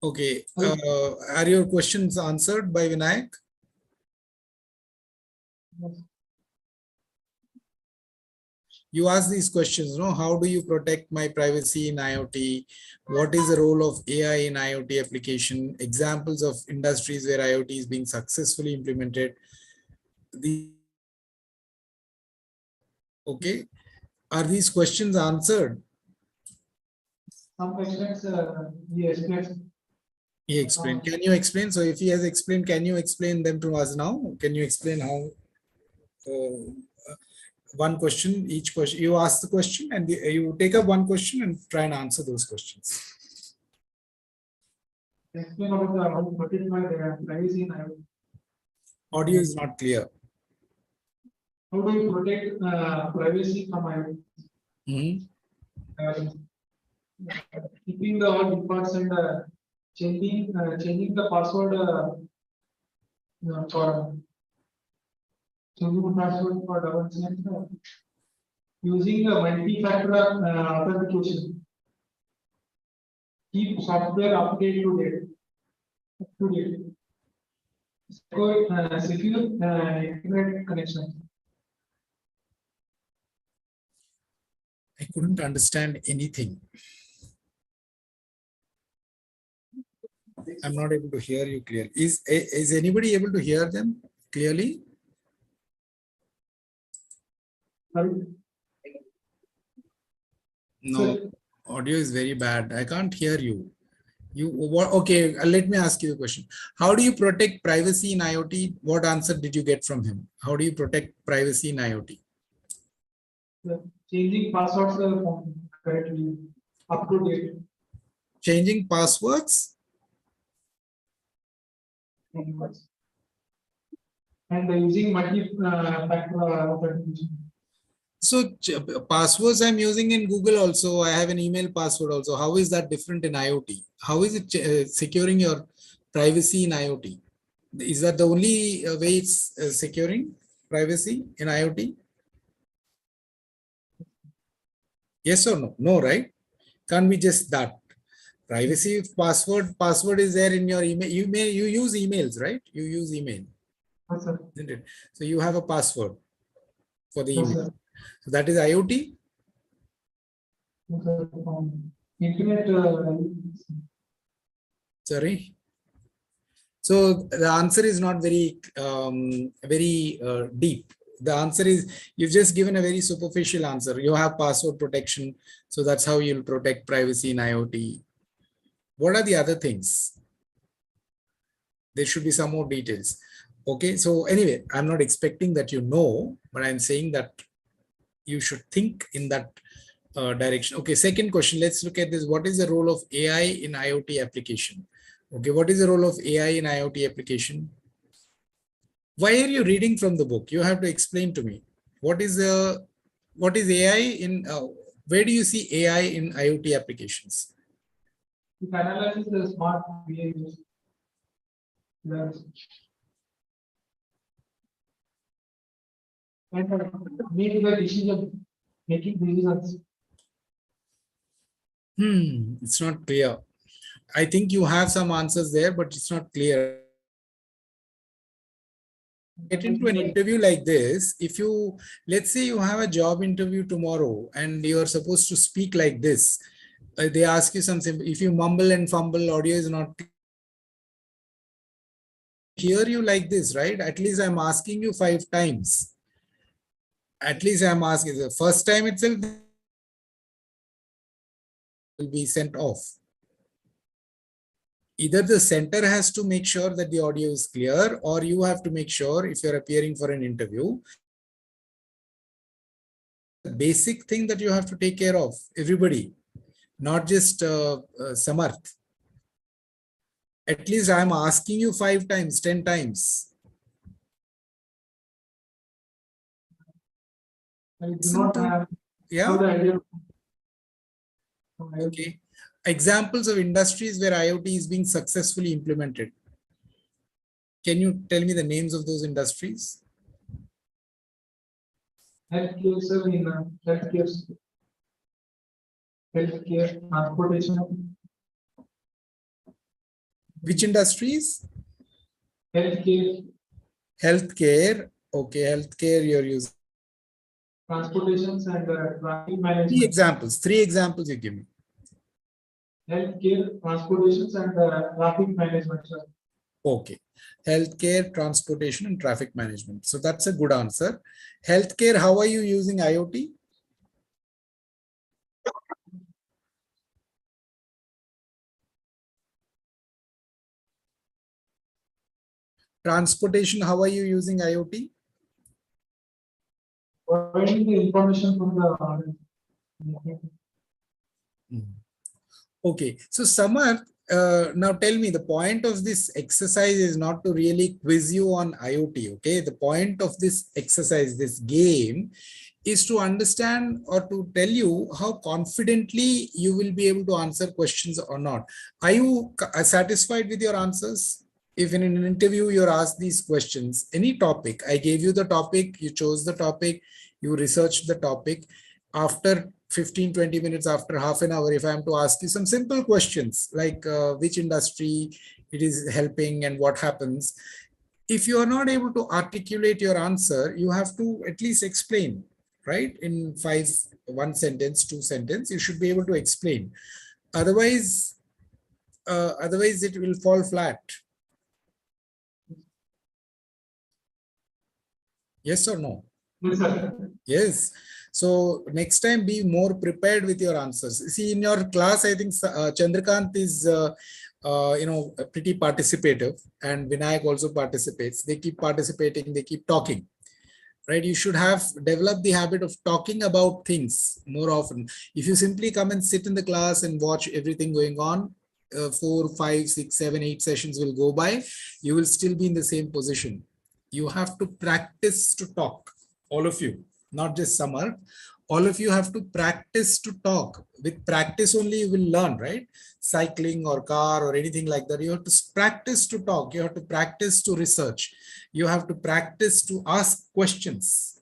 Okay. Are your questions answered by Vinayak? You ask these questions, no? How do you protect my privacy in IoT? What is the role of AI in IoT application? Examples of industries where IoT is being successfully implemented. Okay. Are these questions answered? Some questions he explained. He explained. Can you explain? So if he has explained, can you explain them to us now? Can you explain how? One question, each question. You ask the question and you take up one question and try and answer those questions. Explain about how to protect my privacy in IoT. Audio is not clear. How do you protect privacy from IoT? Keeping the all records and changing the password for changing the password for double check, using a multi-factor authentication. Keep software updated to date. Secure internet connection. I couldn't understand anything. I'm not able to hear you clearly. Is anybody able to hear them clearly? No, audio is very bad. I can't hear you. Okay, let me ask you a question. How do you protect privacy in IoT? What answer did you get from him? How do you protect privacy in IoT? Changing passwords correctly, up to date. Changing passwords? And using multi-factor authentication. So passwords I'm using in Google also. I have an email password also. How is that different in IoT? How is it securing your privacy in IoT? Is that the only way it's securing privacy in IoT? Yes or no? No, right? Can't be just that. Privacy password is there in your email. You use emails, right? You use email. Yes, sir. Isn't it? So you have a password for the Yes, email. sir. So that is IoT. Yes, sir. Internet. Sorry. So the answer is not very deep. The answer is, you've just given a very superficial answer. You have password protection, so that's how you'll protect privacy in IoT. What are the other things? There should be some more details. Okay, so anyway, I'm not expecting that you know, but I'm saying that you should think in that direction. Okay, second question. Let's look at this. What is the role of AI in IoT application? Okay, what is the role of AI in IoT application? Why are you reading from the book? You have to explain to me. What is AI in? Where do you see AI in IoT applications? It analyzes the smart behaviors. Learns. And make the decision, making decisions. It's not clear. I think you have some answers there, but it's not clear. Get into an interview like this. If you, let's say you have a job interview tomorrow and you are supposed to speak like this, they ask you some simple, if you mumble and fumble, audio is not hear you like this, right? At least I'm asking you 5 times. At least I'm asking the first time itself will be sent off. Either the center has to make sure that the audio is clear, or you have to make sure if you're appearing for an interview, the basic thing that you have to take care of, everybody, not just Samarth. At least I'm asking you 5 times, 10 times. I do not Simple. have Yeah. the idea. Okay. Examples of industries where IoT is being successfully implemented. Can you tell me the names of those industries? Healthcare, sir, in healthcare, transportation, Which industries? healthcare, Healthcare. Okay, healthcare you're using. transportations, and traffic Three management. examples. 3 examples you give me. Healthcare, transportations, and traffic management, sir. Okay. Healthcare, transportation, and traffic management. So that's a good answer. Healthcare, how are you using IoT? Transportation, how are you using IoT? Providing the information from the Okay, so Samar, now tell me, the point of this exercise is not to really quiz you on IoT, okay? The point of this exercise, this game, is to understand or to tell you how confidently you will be able to answer questions or not. Are you satisfied with your answers? If in an interview you're asked these questions, any topic, I gave you the topic, you chose the topic, you researched the topic. After 15-20 minutes, after half an hour, if I am to ask you some simple questions like which industry it is helping and what happens, if you are not able to articulate your answer, you have to at least explain, right? In 1 sentence, 2 sentences, you should be able to explain. Otherwise it will fall flat. Yes or no? yes, sir. Yes. So next time be more prepared with your answers. See, in your class, I think Chandrakant is pretty participative, and Vinayak also participates. They keep participating, they keep talking. Right? You should have developed the habit of talking about things more often. If you simply come and sit in the class and watch everything going on, 4, 5, 6, 7, 8 sessions will go by, you will still be in the same position. You have to practice to talk, all of you, not just Samar. All of you have to practice to talk. With practice only you will learn, right? Cycling or car or anything like that. You have to practice to talk. You have to practice to research. You have to practice to ask questions.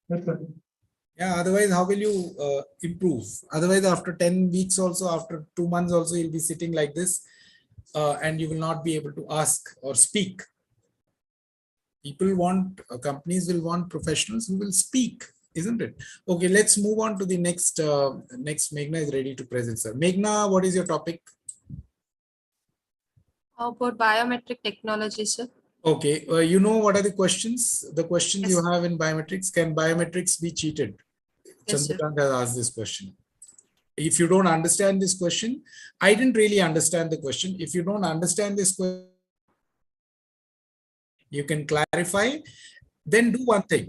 Yes, sir. Yeah, otherwise how will you improve? Otherwise after 10 weeks also, after 2 months also, you'll be sitting like this and you will not be able to ask or speak. People want, companies will want professionals who will speak, isn't it? Okay, let's move on to the next. Next, Meghna is ready to present, sir. Meghna, what is your topic? About biometric technology, sir. Okay, you know what are the questions? The questions Yes. you have in biometrics. Can biometrics be cheated? Yes, sir. Chandrakant has asked this question. If you don't understand this question, I didn't really understand the question. If you don't understand this question, You can clarify. Then do one thing.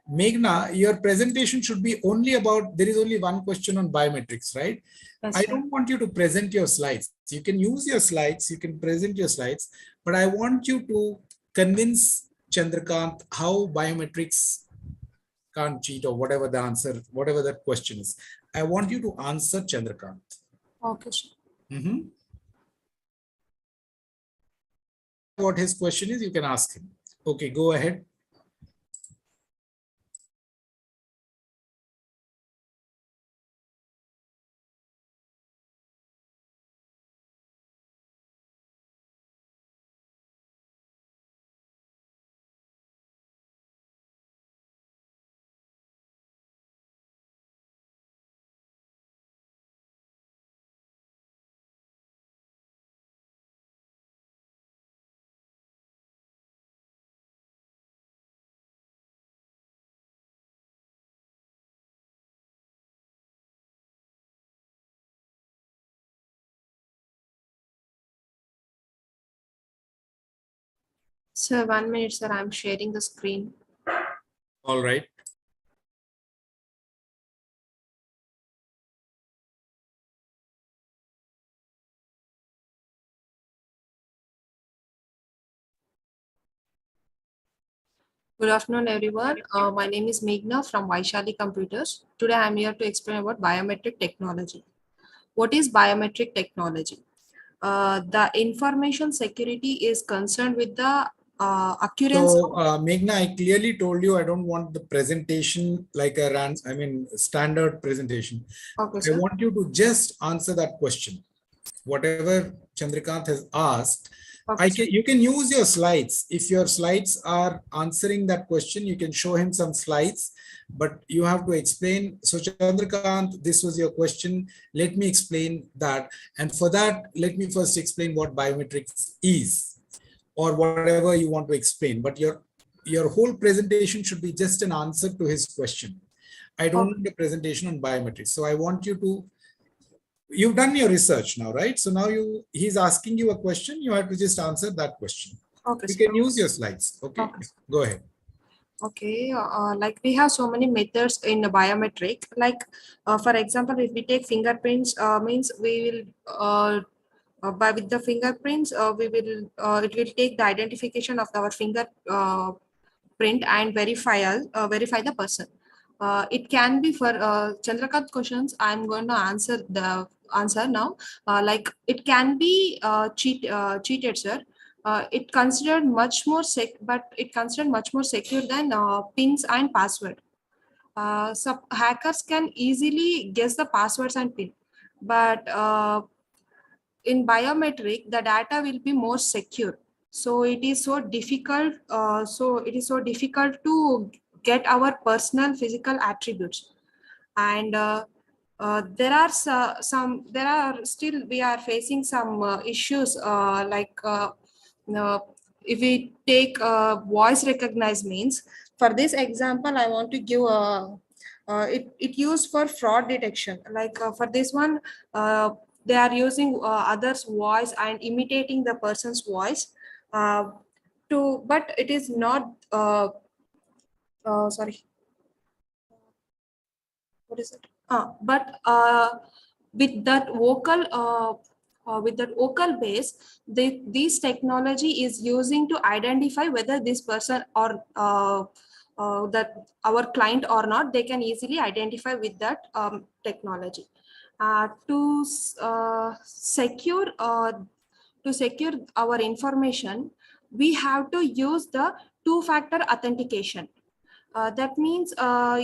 Meghna, your presentation should be only about, there is only one question on biometrics, right? Yes, I sir. don't want you to present your slides. You can use your slides, you can present your slides, but I want you to convince Chandrakant how biometrics can't cheat or whatever the answer, whatever that question is. I want you to answer Chandrakant. Okay, sir. What his question is, you can ask him. Okay, go ahead. Sir, 1 minute, sir. I'm sharing the screen. All right. Good afternoon, everyone. My name is Meghna from Vaishali Computers. Today, I'm here to explain about biometric technology. What is biometric technology? The information security is concerned with the accuracy. So, Meghna, I clearly told you I don't want the presentation like a standard presentation. Okay, I sir. want you to just answer that question. Whatever Chandrakant has asked, Okay, you can use your slides. If your slides are answering that question, you can show him some slides, but you have to explain. So Chandrakant, this was your question. Let me explain that. And for that, let me first explain what biometrics is, or whatever you want to explain. But your whole presentation should be just an answer to his question. I don't want a presentation on biometrics. So I want you to, you've done your research now, right? So now he's asking you a question. You have to just answer that question. Okay, You sir. can use your slides. Okay, Okay. go ahead. Okay, like we have so many methods in biometric. Like, for example, if we take fingerprints, means we will by with the fingerprints, we will it will take the identification of our finger print and verify the person. It can be for Chandrakant questions. I'm going to answer the answer now. Like it can be cheated, sir. It considered much more secure than pins and password. So hackers can easily guess the passwords and pin, but in biometric, the data will be more secure. So it is so difficult. To get our personal physical attributes, and there are still we are facing some issues if we take voice recognize means. For this example, I want to give it used for fraud detection. Like for this one, they are using others voice and imitating the person's voice but it is not sorry, what is it? But with that vocal base, this technology is using to identify whether this person or that our client or not. They can easily identify with that technology. To secure our information, we have to use the two-factor authentication. That means our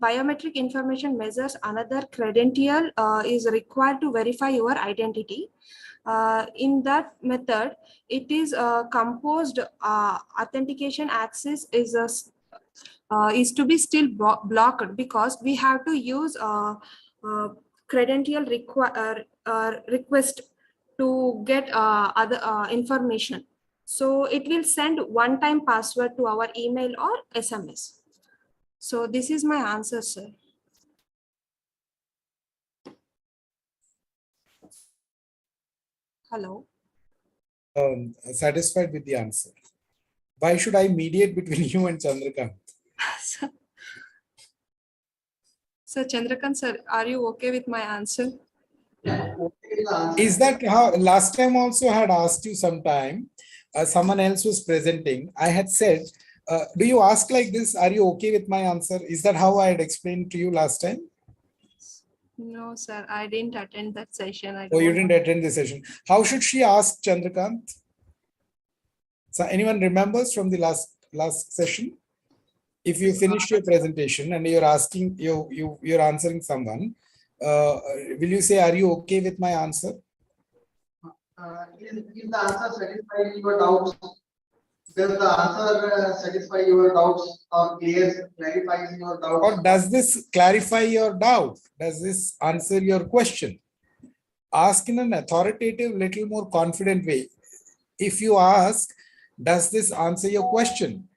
biometric information measures another credential is required to verify your identity. In that method, it is composed authentication access is to be still blocked, because we have to use credential request to get other information. So it will send one-time password to our email or SMS. So this is my answer, sir. Hello. satisfied with the answer? Why should I mediate between you and Chandrakant? So Chandrakant sir, are you okay with my answer? Okay with the answer. Is that how last time also I had asked you sometime, someone else was presenting. I had said, do you ask like this? Are you okay with my answer? Is that how I had explained to you last time? No, sir, I didn't attend that session. I Oh, you don't didn't attend the session. How should she ask, Chandrakant? So anyone remembers from the last session? If you finished your presentation and you're asking, you're answering someone, will you say, are you okay with my answer? Is the answer satisfy your doubts? Does the answer satisfy your doubts or clarifies your doubts? Or does this clarify your doubt? Does this answer your question? Ask in an authoritative, little more confident way. If you ask, does this answer your question?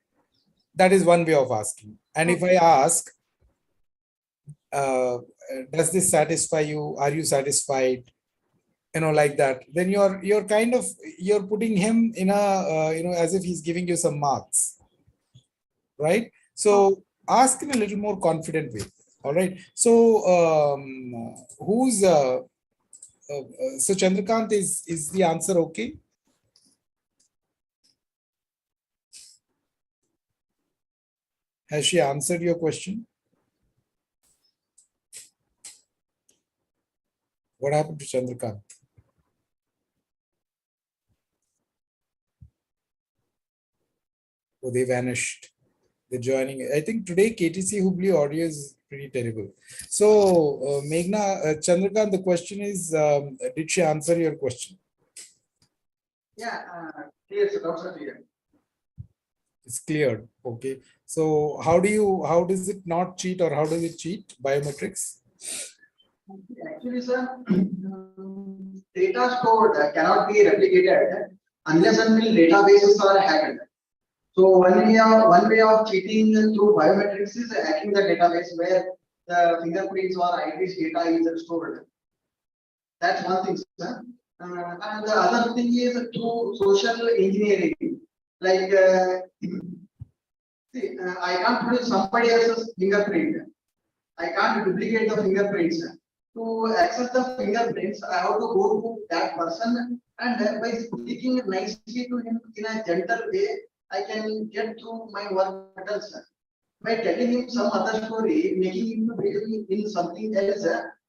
That is one way of asking. And if I ask, does this satisfy you? Are you satisfied? You know, like that. Then you're kind of you're putting him in a as if he's giving you some marks, right? So ask in a little more confident way. All right. So who's so Chandrakant, is the answer okay? Has she answered your question? What happened to Chandrakant? Oh, they vanished. They're joining. I think today KTC Hubli audio is pretty terrible. So, Meghna, Chandrakant, the question is, did she answer your question? Yeah, clear, sir. Doubts are clear. It's cleared. Okay. So, how does it not cheat, or how does it cheat biometrics? Actually, sir, data stored cannot be replicated unless until databases are hacked. So one way of cheating through biometrics is hacking the database where the fingerprints or iris data is stored. That's one thing, sir. And the other thing is through social engineering. Like, see, I can't produce somebody else's fingerprint. I can't duplicate the fingerprints. To access the fingerprints, I have to go to that person, and by speaking nicely to him in a gentle way, I can get through my work better, sir. By telling him some other story, making him to believe in something else,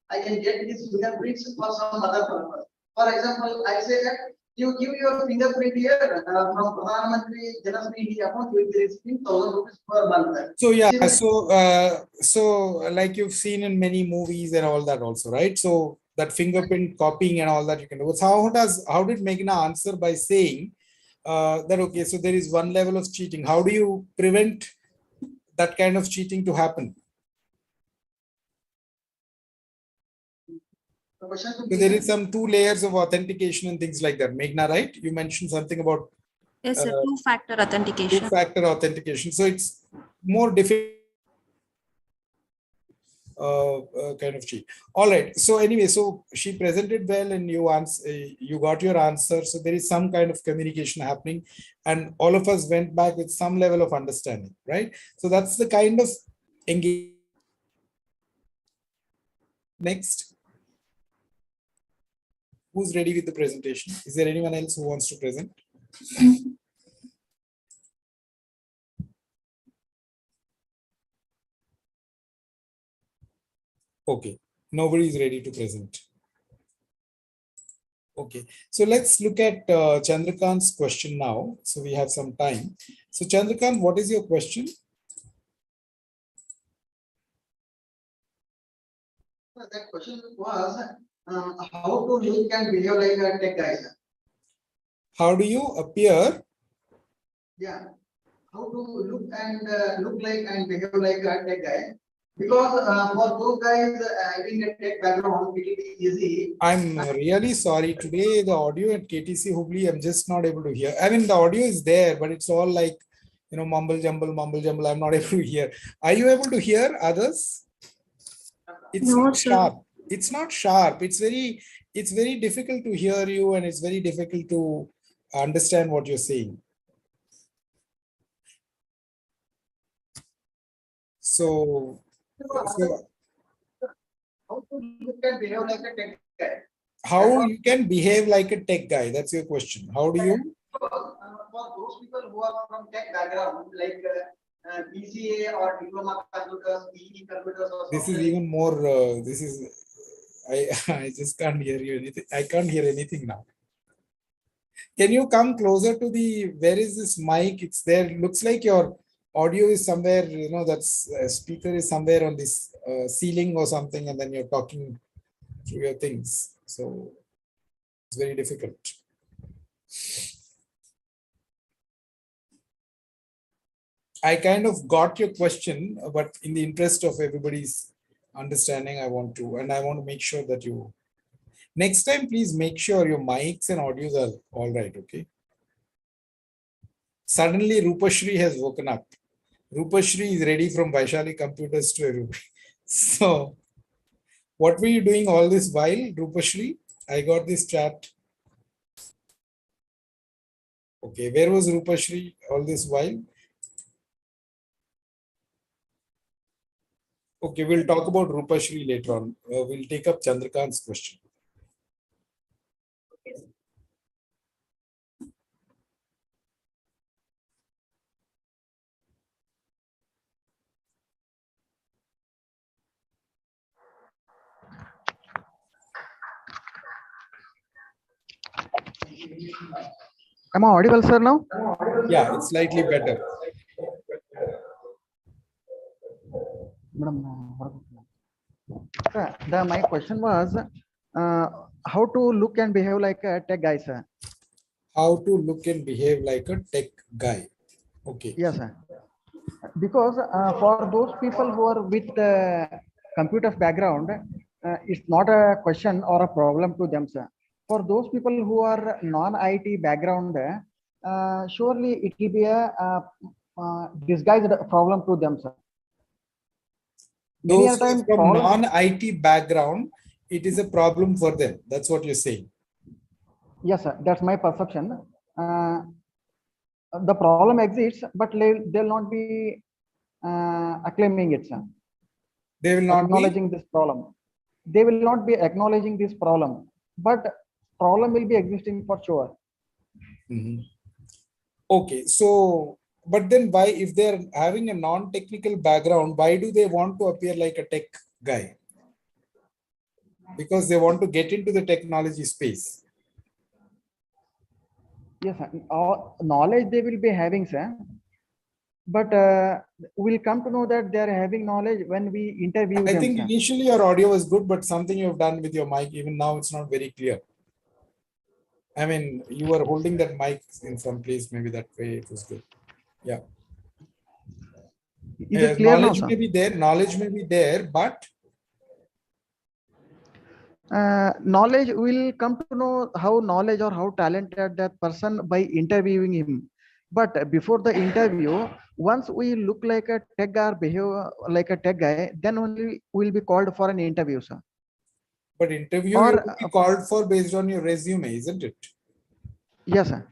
I can get his fingerprints for some other purpose. For example, I say that you give your fingerprint here from Pradhan Mantri Janas Nidhi account, you will be receiving 1,000 rupees per month. So yeah, so like you've seen in many movies and all that also, right? So that fingerprint copying and all that you can do. So how did Meghna answer by saying that okay, so there is one level of cheating. How do you prevent that kind of cheating to happen? So there is some 2 layers of authentication and things like that. Meghna, right? You mentioned something about Yes, sir, two-factor authentication. two-factor authentication. So it's more difficult kind of cheat. All right. So anyway, so she presented well, and you got your answer. So there is some kind of communication happening, and all of us went back with some level of understanding, right? So that's the kind of engagement. Next. Who's ready with the presentation? Is there anyone else who wants to present? Okay, nobody is ready to present. Okay, so let's look at Chandrakant's question now. So we have some time. So Chandrakant, what is your question? That question was how to look and behave like a tech guy, sir. How do you appear? Yeah, how to look like and behave like a tech guy. Because for those guys having a tech background, it will be easy. I'm really sorry. Today, the audio at KTC Hubli, I'm just not able to hear. I mean, the audio is there, but it's all like, mumble jumble. I'm not able to hear. Are you able to hear others? It's No, not sir. sharp. It's not sharp. It's very difficult to hear you, and it's very difficult to understand what you're saying. So, How to look and behave like a tech guy? how you can behave like a tech guy? That's your question. How do you? For those people who are from tech background, like BCA or diploma computers, PE computers, or This is software. even more. This is. I just can't hear you anything. I can't hear anything now. Can you come closer to the? Where is this mic? It's there. Looks like your audio is somewhere. You know, that's speaker is somewhere on this ceiling or something, and then you're talking through your things. So it's very difficult. I kind of got your question, but in the interest of everybody's understanding, I want to make sure that you, next time, please make sure your mics and audios are all right, okay? Suddenly, Rupashri has woken up. Rupashri is ready from Vaishali Computers to everybody. So, what were you doing all this while, Rupashri? I got this chat. Okay, where was Rupashri all this while? Okay, we'll talk about Rupashri later on. We'll take up Chandrakant's question. Am I audible, sir, now? Yeah, it's slightly better. My question was how to look and behave like a tech guy, sir. How to look and behave like a tech guy. Okay. Yes, sir. Because for those people who are with computer background, it's not a question or a problem to them, sir. For those people who are non-IT background, surely it will be a disguised problem to them, sir. Many Those a time from non-IT background, it is a problem for them. That's what you're saying. Yes, sir. That's my perception. The problem exists, but they'll not be acclaiming it, sir. They will not acknowledging this problem. They will not be acknowledging this problem, but problem will be existing for sure. Mm-hmm. Okay, so but then why, if they're having a non-technical background, why do they want to appear like a tech guy? Because they want to get into the technology space. Yes, sir. Knowledge they will be having, sir. But we'll come to know that they are having knowledge when we interview them. I think sir. initially your audio was good, but something you've done with your mic, even now it's not very clear. I mean, you were holding that mic in some place, maybe that way it was good. Yeah. Is it clear knowledge now, may be there, knowledge may be there, but knowledge will come to know how knowledge or how talented that person by interviewing him. But before the interview, once we look like a tech guy or behave like a tech guy, then only we'll be called for an interview, sir. But interview Or, will be called for based on your resume, isn't it? Yes, sir.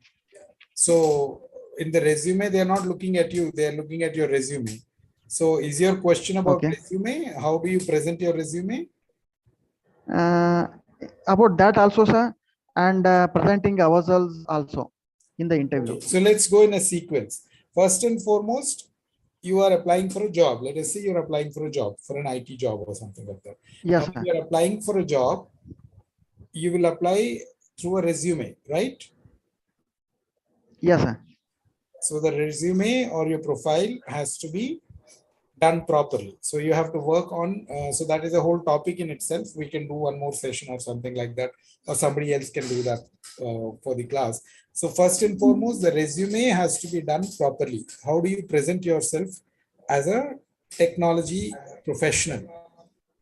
So in the resume, they are not looking at you, they are looking at your resume. So is your question about resume? How do you present your resume? About that also, sir, and presenting ourselves also in the interview. Okay. So let's go in a sequence. First and foremost, you are applying for a job. Let us say you're applying for a job, for an IT job or something like that. Yes, now, if you're applying for a job, you will apply through a resume, right? Yes, sir. So the resume or your profile has to be done properly. So you have to work on, so that is a whole topic in itself. We can do one more session or something like that, or somebody else can do that for the class. So first and foremost, the resume has to be done properly. How do you present yourself as a technology professional?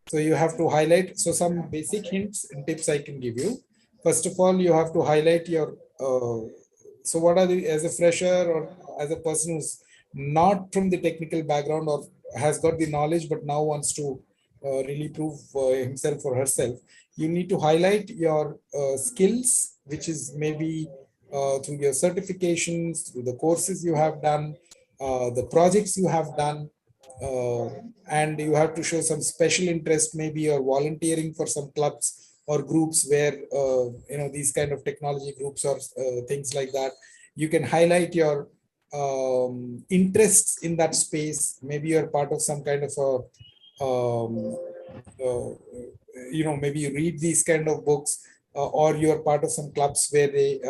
So you have to highlight, so some basic hints and tips I can give you. First of all, you have to highlight your, so what are the, as a fresher or as a person who's not from the technical background or has got the knowledge but now wants to really prove himself or herself, you need to highlight your skills, which is maybe through your certifications, through the courses you have done, the projects you have done, and you have to show some special interest. Maybe you're volunteering for some clubs or groups where these kind of technology groups or things like that. You can highlight your interests in that space. Maybe you're part of some kind of a maybe you read these kind of books, or you're part of some clubs where they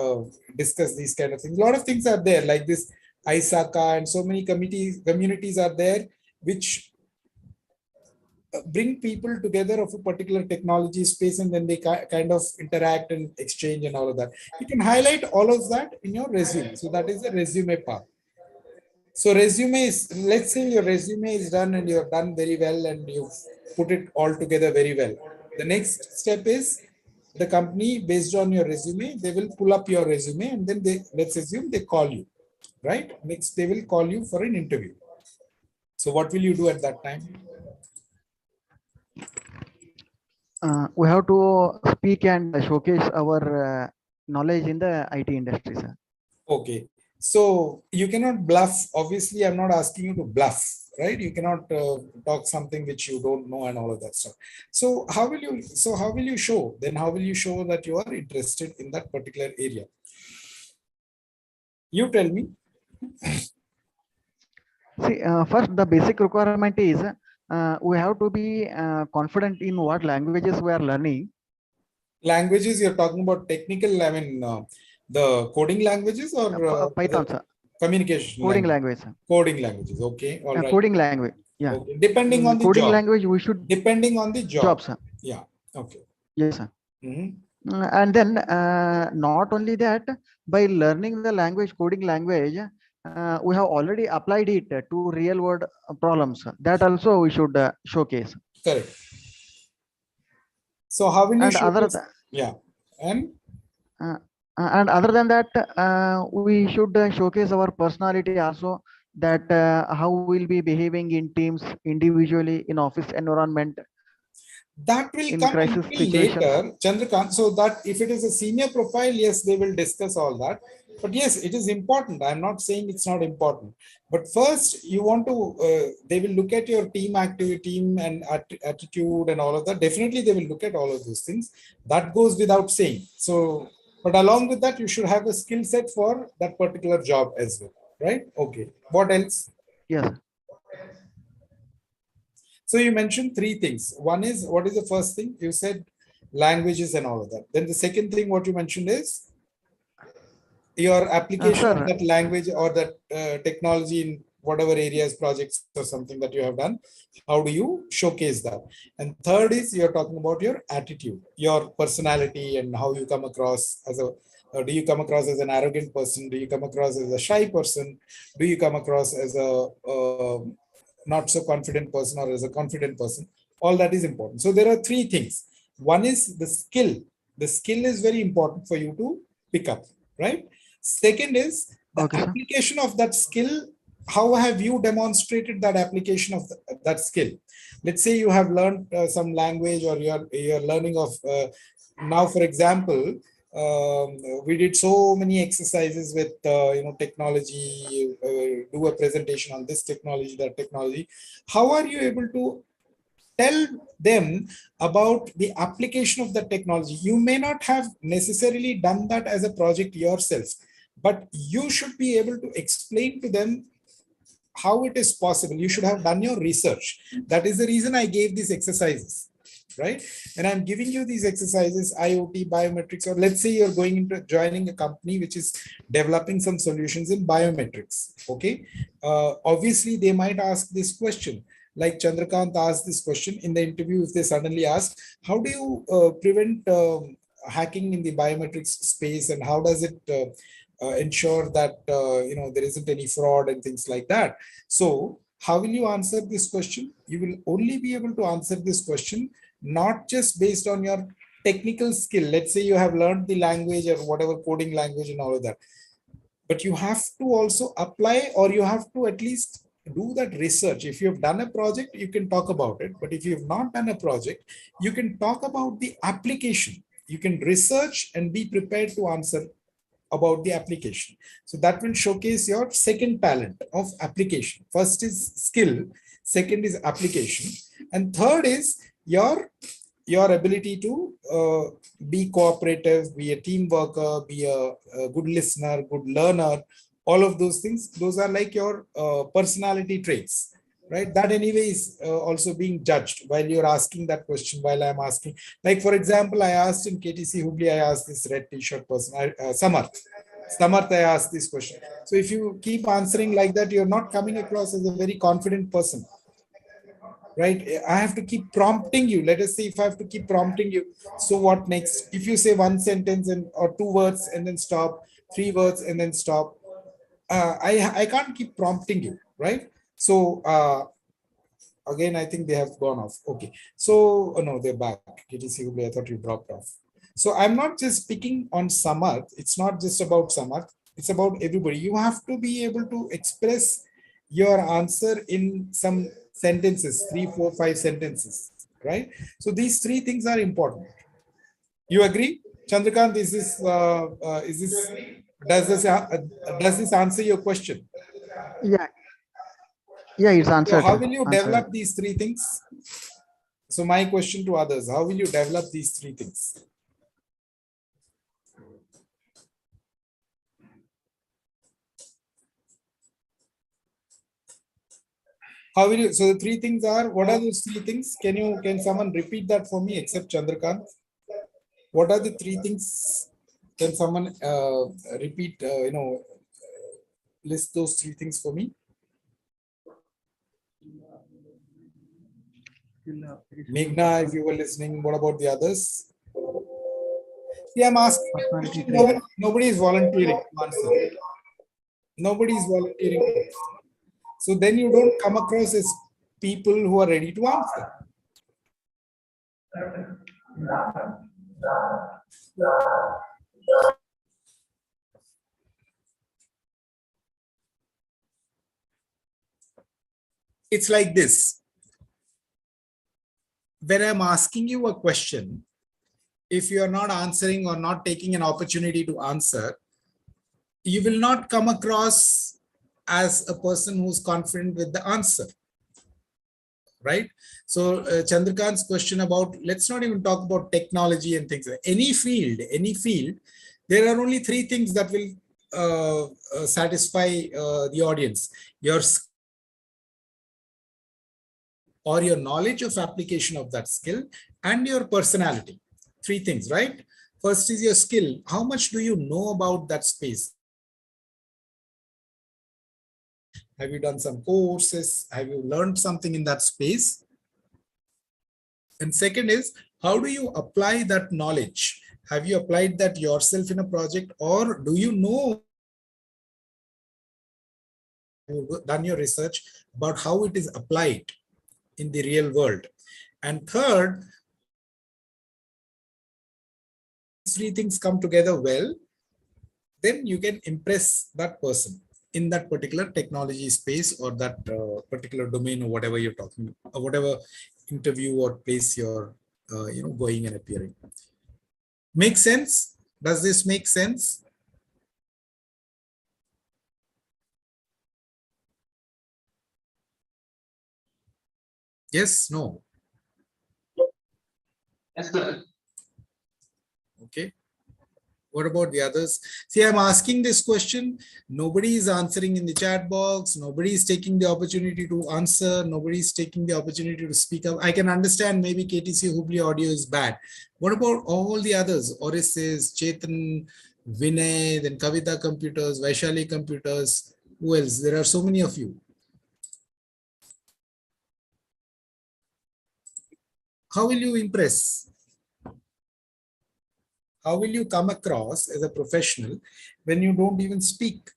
discuss these kind of things. A lot of things are there like this ISACA, and so many communities are there which bring people together of a particular technology space, and then they kind of interact and exchange and all of that. You can highlight all of that in your resume. So that is the resume part. So resume is, let's say your resume is done and you're done very well and you've put it all together very well. The next step is the company, based on your resume, they will pull up your resume, and then let's assume they call you, right? Next, they will call you for an interview. So what will you do at that time? We have to speak and showcase our knowledge in the IT industry, sir. Okay. So you cannot bluff. Obviously, I'm not asking you to bluff, right? You cannot talk something which you don't know and all of that stuff. So how will you show? Then how will you show that you are interested in that particular area? You tell me. See, first the basic requirement is we have to be confident in what languages we are learning. Languages you're talking about technical, I mean, the coding languages or Python, sir. Communication coding language, sir. Coding languages. Okay. All right. Coding language. Yeah. Okay. Depending on the coding job. language, we should. Depending on the job. Sir. Yeah. Okay. Yes, sir. And then not only that, by learning the language, coding language, we have already applied it to real world problems. That also we should showcase. Correct. So how will you showcase? Yeah. And other than that, we should showcase our personality also, that how we'll be behaving in teams, individually, in office environment. That will come a little later, Chandrakant. So that if it is a senior profile, yes, they will discuss all that. But yes, it is important. I'm not saying it's not important. But first, you want to, they will look at your team activity and attitude and all of that. Definitely, they will look at all of those things. That goes without saying. So, but along with that, you should have a skill set for that particular job as well, right? Okay. What else? Yes. So you mentioned three things. One is, what is the first thing? You said languages and all of that. Then the second thing, what you mentioned is your application of that language or that technology in whatever areas, projects or something that you have done. How do you showcase that? And third is you're talking about your attitude, your personality, and how you come across as a, do you come across as an arrogant person? Do you come across as a shy person? Do you come across as a not so confident person or as a confident person? All that is important. So there are three things. One is the skill. The skill is very important for you to pick up, right? Second is the application of that skill. How have you demonstrated that application of that skill? Let's say you have learned some language, or you're learning of now, for example, we did so many exercises with technology, do a presentation on this technology, that technology. How are you able to tell them about the application of the technology? You may not have necessarily done that as a project yourself, but you should be able to explain to them how it is possible. You should have done your research. That is the reason I gave these exercises, right? And I'm giving you these exercises, IoT, biometrics, or let's say you're going into joining a company which is developing some solutions in biometrics. Okay. Obviously, they might ask this question, like Chandrakant asked this question in the interview. If they suddenly ask, how do you prevent hacking in the biometrics space, and how does it ensure that there isn't any fraud and things like that? So how will you answer this question? You will only be able to answer this question not just based on your technical skill. Let's say you have learned the language or whatever coding language and all of that, but you have to also apply, or you have to at least do that research. If you have done a project, you can talk about it. But if you have not done a project, you can talk about the application. You can research and be prepared to answer about the application. So that will showcase your second talent of application. First is skill, second is application, and third is your ability to be cooperative, be a team worker, be a good listener, good learner. All of those things, those are like your personality traits, right? That anyway is also being judged while you're asking that question. While I'm asking, like for example, I asked in KTC Hubli, I asked this red t-shirt person, Samarth, I asked this question. So if you keep answering like that, you're not coming across as a very confident person, right? I have to keep prompting you. Let us say if I have to keep prompting you, so what next? If you say one sentence and or two words and then stop, three words and then stop, I can't keep prompting you, right? So again, I think they have gone off. Okay, so oh no, they're back. KTC, I thought you dropped off. So I'm not just speaking on Samarth. It's not just about Samarth. It's about everybody. You have to be able to express your answer in some sentences, 3, 4, 5 sentences, right? So these three things are important. You agree, Chandrakant? Is this does this answer your question? Yeah. Yeah, it's So answered. how will you Answered. develop these three things? So my question to others: how will you develop these three things? How will you? So the three things are, what are those three things? Can someone repeat that for me except Chandrakant? What are the three things? Can someone repeat? List those three things for me. Meghna, if you were listening, what about the others? Yeah, I'm asking. Nobody is volunteering to answer. Nobody is volunteering. So then you don't come across as people who are ready to answer. It's like this. When I'm asking you a question, if you are not answering or not taking an opportunity to answer, you will not come across as a person who's confident with the answer, right? So Chandrakant's question about, let's not even talk about technology and things. Any field, there are only three things that will satisfy the audience: your or your knowledge of application of that skill and your personality. Three things, right? First is your skill. How much do you know about that space? Have you done some courses? Have you learned something in that space? And second is, how do you apply that knowledge? Have you applied that yourself in a project, or do you know, you've done your research about how it is applied in the real world? And third, three things come together well, then you can impress that person in that particular technology space or that particular domain or whatever you're talking, or whatever interview or place you're going and appearing. Make sense? Does this make sense? Yes, no? Yes, sir. Okay. What about the others? See, I'm asking this question. Nobody is answering in the chat box. Nobody is taking the opportunity to answer. Nobody is taking the opportunity to speak up. I can understand maybe KTC Hubli audio is bad. What about all the others? Orisis, Chetan, Vinay, then Kavita Computers, Vaishali Computers. Who else? There are so many of you. How will you impress? How will you come across as a professional when you don't even speak?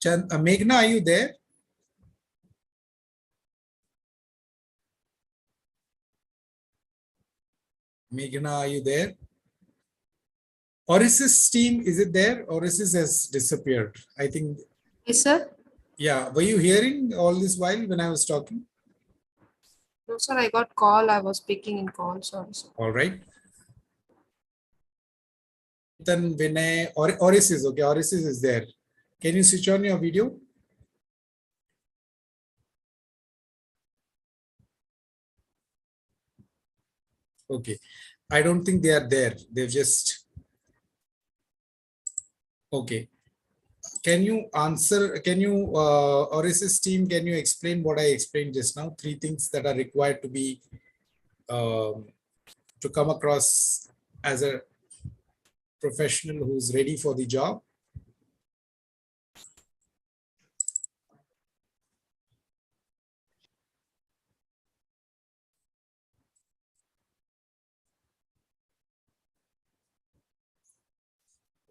Meghna, are you there? Meghna, are you there? Orisis team, is it there? Orisis has disappeared. I think. Yes, sir. Yeah. Were you hearing all this while when I was talking? No, sir, I got call. I was speaking in call. Sorry, sir. All right. Then Vinay or Orisis, okay, Orisis is there. Can you switch on your video? Okay, I don't think they are there. They've just, okay. Can you answer, can you, Orisis team, can you explain what I explained just now? 3 things that are required to be, to come across as a professional who's ready for the job.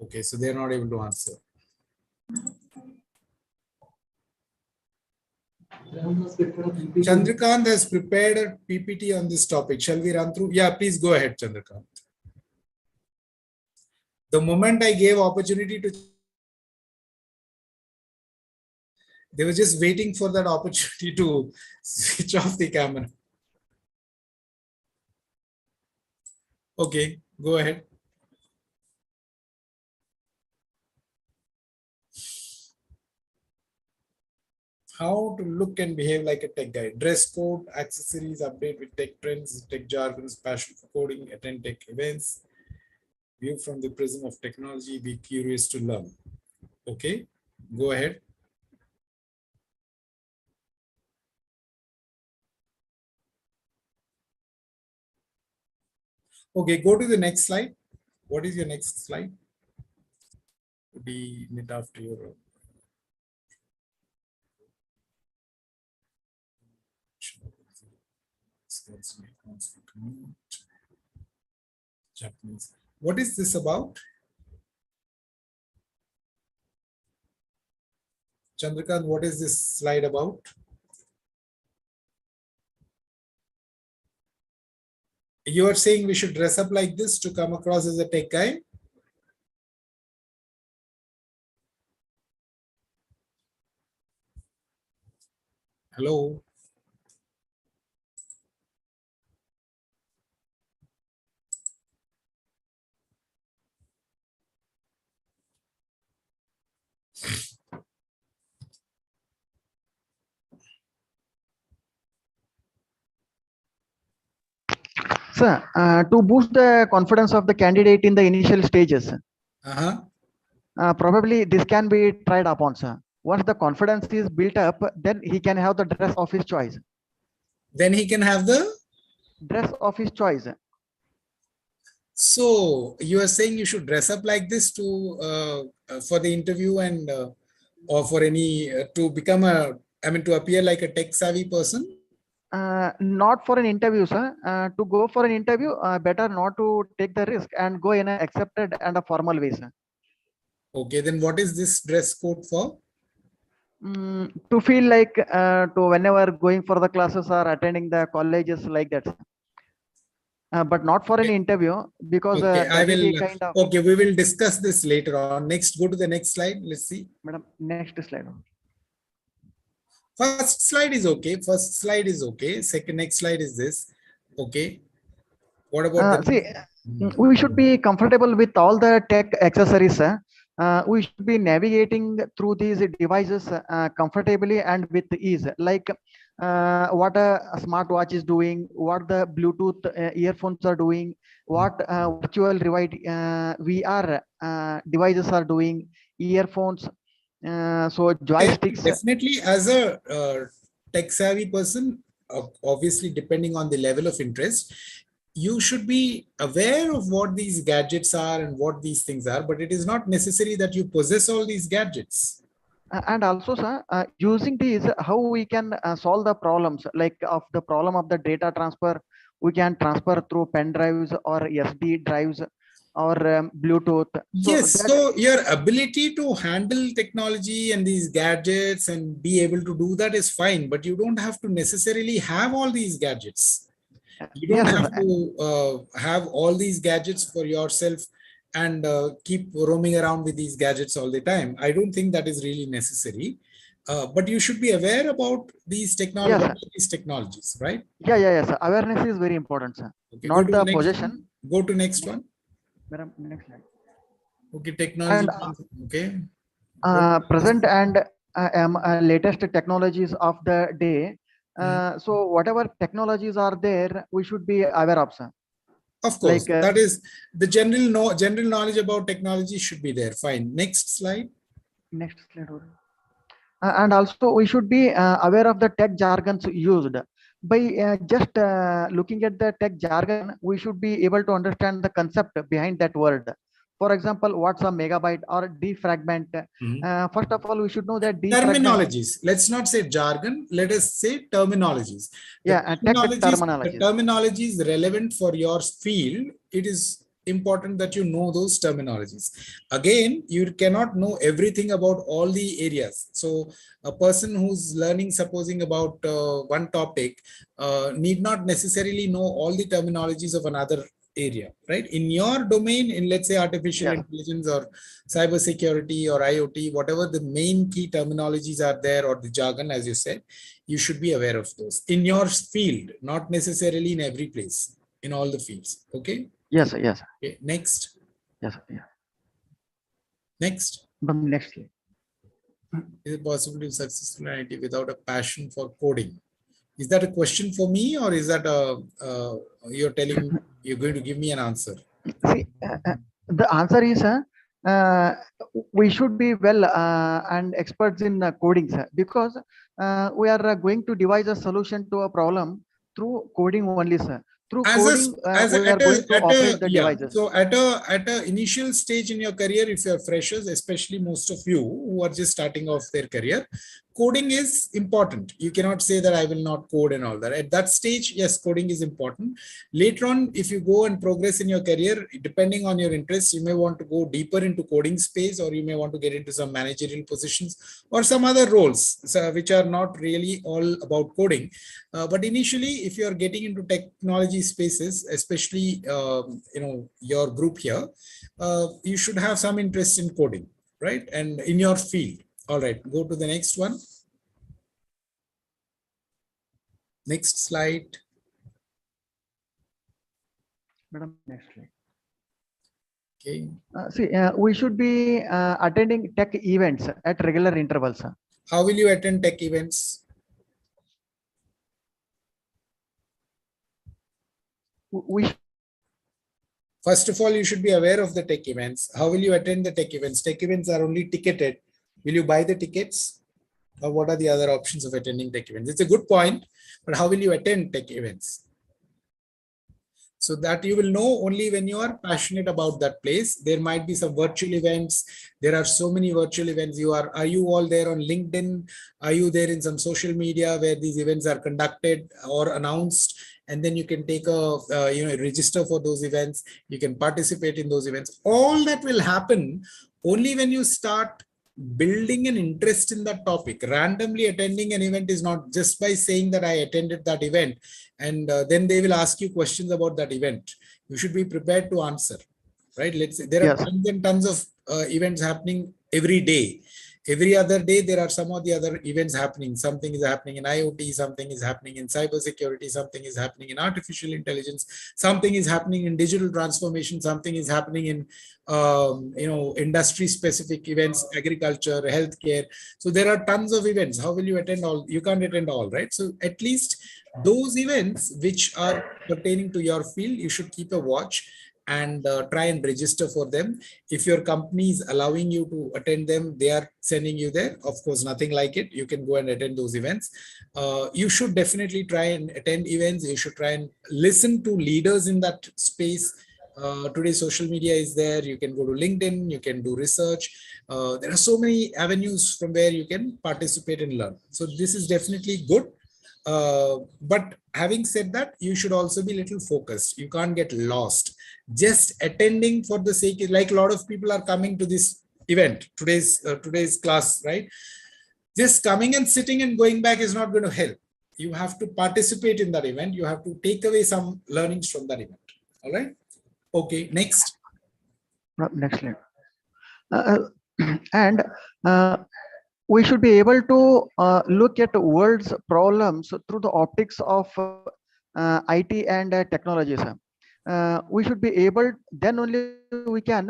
Okay, so they're not able to answer. Chandrakant has prepared a PPT on this topic. Shall we run through? Yeah, please go ahead, Chandrakant. The moment I gave opportunity to, they were just waiting for that opportunity to switch off the camera. Okay, go ahead. How to look and behave like a tech guy. Dress code, accessories, update with tech trends, tech jargons, passion for coding, attend tech events, view from the prism of technology, be curious to learn. Okay, go ahead. Okay, go to the next slide. What is your next slide? Be minute after your Japanese. What is this about? Chandrakant, what is this slide about? You are saying we should dress up like this to come across as a tech guy? Hello? Sir, to boost the confidence of the candidate in the initial stages, probably this can be tried upon, sir. Once the confidence is built up, then he can have the dress of his choice. Then he can have the dress of his choice. So you are saying you should dress up like this to for the interview and or for any to become a, I mean, to appear like a tech savvy person? Not for an interview, sir. To go for an interview, better not to take the risk and go in an accepted and a formal way, sir. Okay, then what is this dress code for? To feel like to whenever going for the classes or attending the colleges like that. But not for an interview, because okay, I will kind of, okay, we will discuss this later on. Next, go to the next slide. Let's see. Madam, next slide. First slide is okay. First slide is okay. Second, next slide is this. Okay. What about the we should be comfortable with all the tech accessories. We should be navigating through these devices comfortably and with ease, like what a smartwatch is doing, what the Bluetooth earphones are doing, what virtual VR devices are doing, earphones, so joysticks. Definitely, as a tech savvy person, obviously depending on the level of interest, you should be aware of what these gadgets are and what these things are, but it is not necessary that you possess all these gadgets. And also, sir, using these, how we can solve the problems, like of the problem of the data transfer, we can transfer through pen drives or SD drives or Bluetooth. So your ability to handle technology and these gadgets and be able to do that is fine, but you don't have to necessarily have all these gadgets. You don't have to have all these gadgets for yourself and keep roaming around with these gadgets all the time. I don't think that is really necessary. But you should be aware about these technologies, right? Yes. Awareness is very important, sir. Okay, Not the next possession. one. Go to next one. Madam, next slide. Okay, technology. And Okay. present and latest technologies of the day. So whatever technologies are there, we should be aware of, sir. Of course, Like that is the general knowledge about technology should be there. Fine. Next slide. Next slide. And also we should be aware of the tech jargons used. By just looking at the tech jargon, we should be able to understand the concept behind that word. For example, what's a megabyte or defragment? First of all, we should know that defragment. Terminologies. Let's not say jargon. Let us say terminologies. Tech terminologies. The terminology is relevant for your field. It is important that you know those terminologies. Again, you cannot know everything about all the areas. So a person who's learning, supposing about one topic, need not necessarily know all the terminologies of another area, right? In your domain, in let's say artificial intelligence or cyber security or IoT, whatever the main key terminologies are there, or the jargon, as you said, you should be aware of those in your field, not necessarily in every place, in all the fields. Okay. Yes. Okay. Next. Yes. Next. Next. Is it possible to successful in IT without a passion for coding? Is that a question for me, or is that you're telling you're going to give me an answer? See, the answer is we should be well and experts in coding, sir, because we are going to devise a solution to a problem through coding only, sir. Through coding, we are going to operate the devices. So at a initial stage in your career, if you're freshers, especially most of you who are just starting off their career, coding is important. You cannot say that I will not code and all that. At that stage, yes, coding is important. Later on, if you go and progress in your career, depending on your interests, you may want to go deeper into coding space, or you may want to get into some managerial positions or some other roles, which are not really all about coding. But initially, if you are getting into technology spaces, especially your group here, you should have some interest in coding, right? And in your field. All right, go to the next one. Next slide. Madam, next slide. Okay. See, we should be attending tech events at regular intervals. How will you attend tech events? First of all, you should be aware of the tech events. How will you attend the tech events? Tech events are only ticketed. Will you buy the tickets? Or what are the other options of attending tech events? It's a good point, but how will you attend tech events? So that you will know only when you are passionate about that place. There might be some virtual events. There are so many virtual events. Are you all there on LinkedIn? Are you there in some social media where these events are conducted or announced? And then you can take a register for those events. You can participate in those events. All that will happen only when you start building an interest in that topic. Randomly attending an event is not just by saying that I attended that event, and then they will ask you questions about that event. You should be prepared to answer, right? Let's say there are tons and tons of events happening every day. Every other day, there are some of the other events happening. Something is happening in IoT, something is happening in cybersecurity, something is happening in artificial intelligence, something is happening in digital transformation, something is happening in industry-specific events, agriculture, healthcare. So there are tons of events. How will you attend all? You can't attend all, right? So at least those events which are pertaining to your field, you should keep a watch and try and register for them. If your company is allowing you to attend them, they are sending you there. Of course, nothing like it. You can go and attend those events. You should definitely try and attend events. You should try and listen to leaders in that space. Today, social media is there. You can go to LinkedIn. You can do research. There are so many avenues from where you can participate and learn. So this is definitely good. But having said that, you should also be a little focused. You can't get lost. Just attending for the sake, like a lot of people are coming to this event, today's class, right? Just coming and sitting and going back is not going to help. You have to participate in that event. You have to take away some learnings from that event. All right. Okay. Next. Next slide. And we should be able to look at world's problems through the optics of IT and technologies. We should be able, then only we can